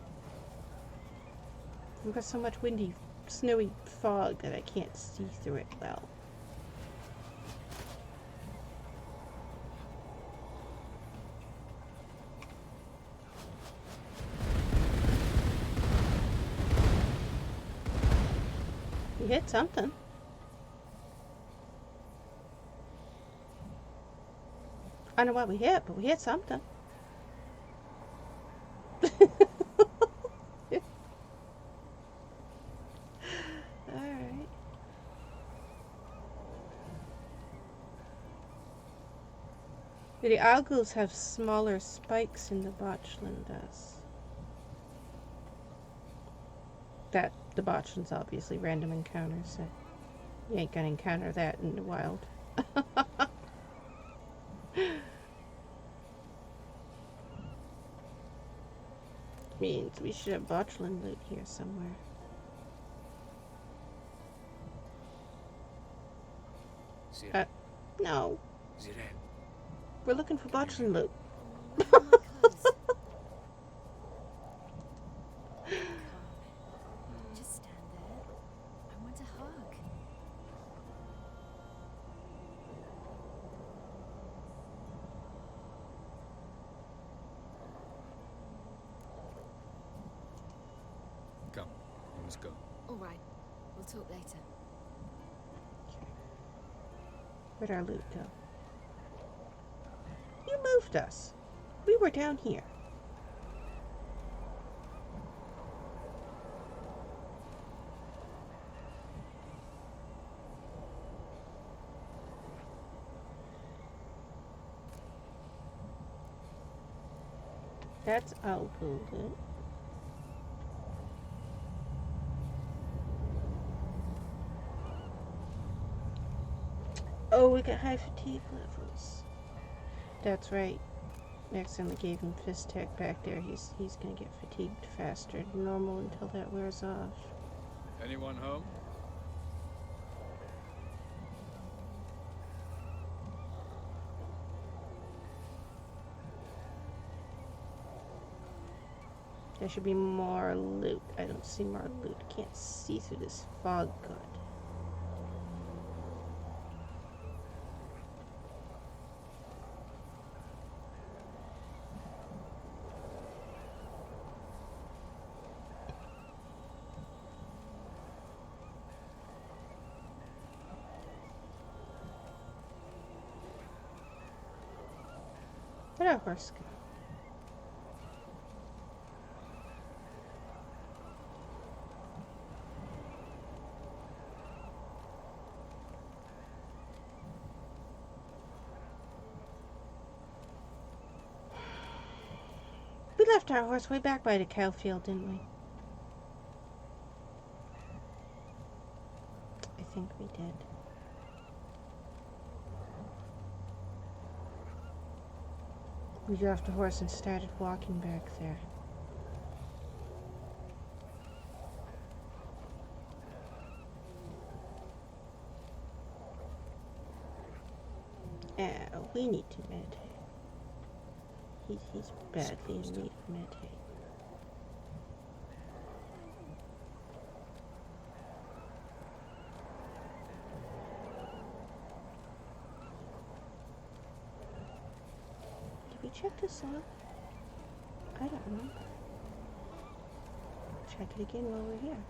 We've got so much windy, snowy fog that I can't see through it well. We hit something. I don't know what we hit, but we hit something. Alright. The algals have smaller spikes than the botchling does. That the botchlin's obviously random encounters, so you ain't gonna encounter that in the wild. Means we should have botchling loot here somewhere. No. We're looking for botchling loot. Just stand there. I want a hug. Come, we must go. All right. We'll talk later. Where'd our loot go? You moved us. We were down here. That's all loot. Oh, we got high fatigue levels. That's right. Next time we gave him fist tech back there, he's gonna get fatigued faster than normal until that wears off. Anyone home? There should be more loot. I don't see more loot. I can't see through this fog good. Where'd our horse go? We left our horse way back by the cow field, didn't we? think we did. We got off the horse and started walking back there. We need to meditate. He's badly in need of meditate. Did we check this off? I don't remember. Check it again while we're here.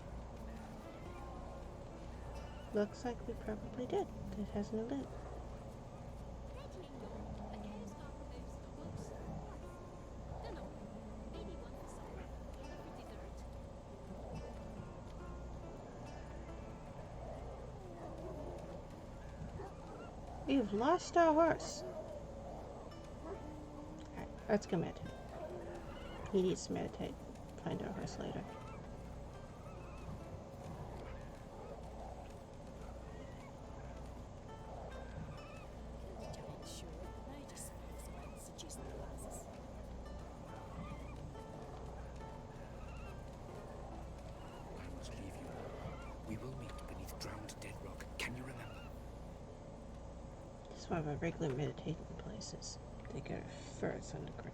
Looks like we probably did. It has no lid. We've lost our horse. Alright, let's go meditate. He needs to meditate. Find our horse later. I must leave you. We will meet beneath drowned dead rock. Can you remember? It's one of our regular meditating places. They go furthest underground.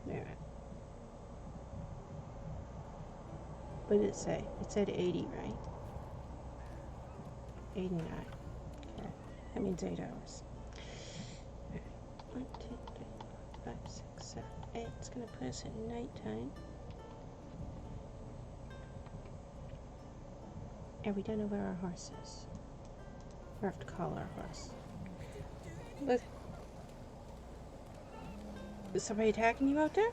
Alright. What did it say? It said 80, right? 89. Okay. That means 8 hours. Alright. 1, 2, 3, 4, 5, 6, 7, 8. It's gonna put us at nighttime. And we don't know where our horse is. We have to call our horse. Look. Is somebody attacking you out there?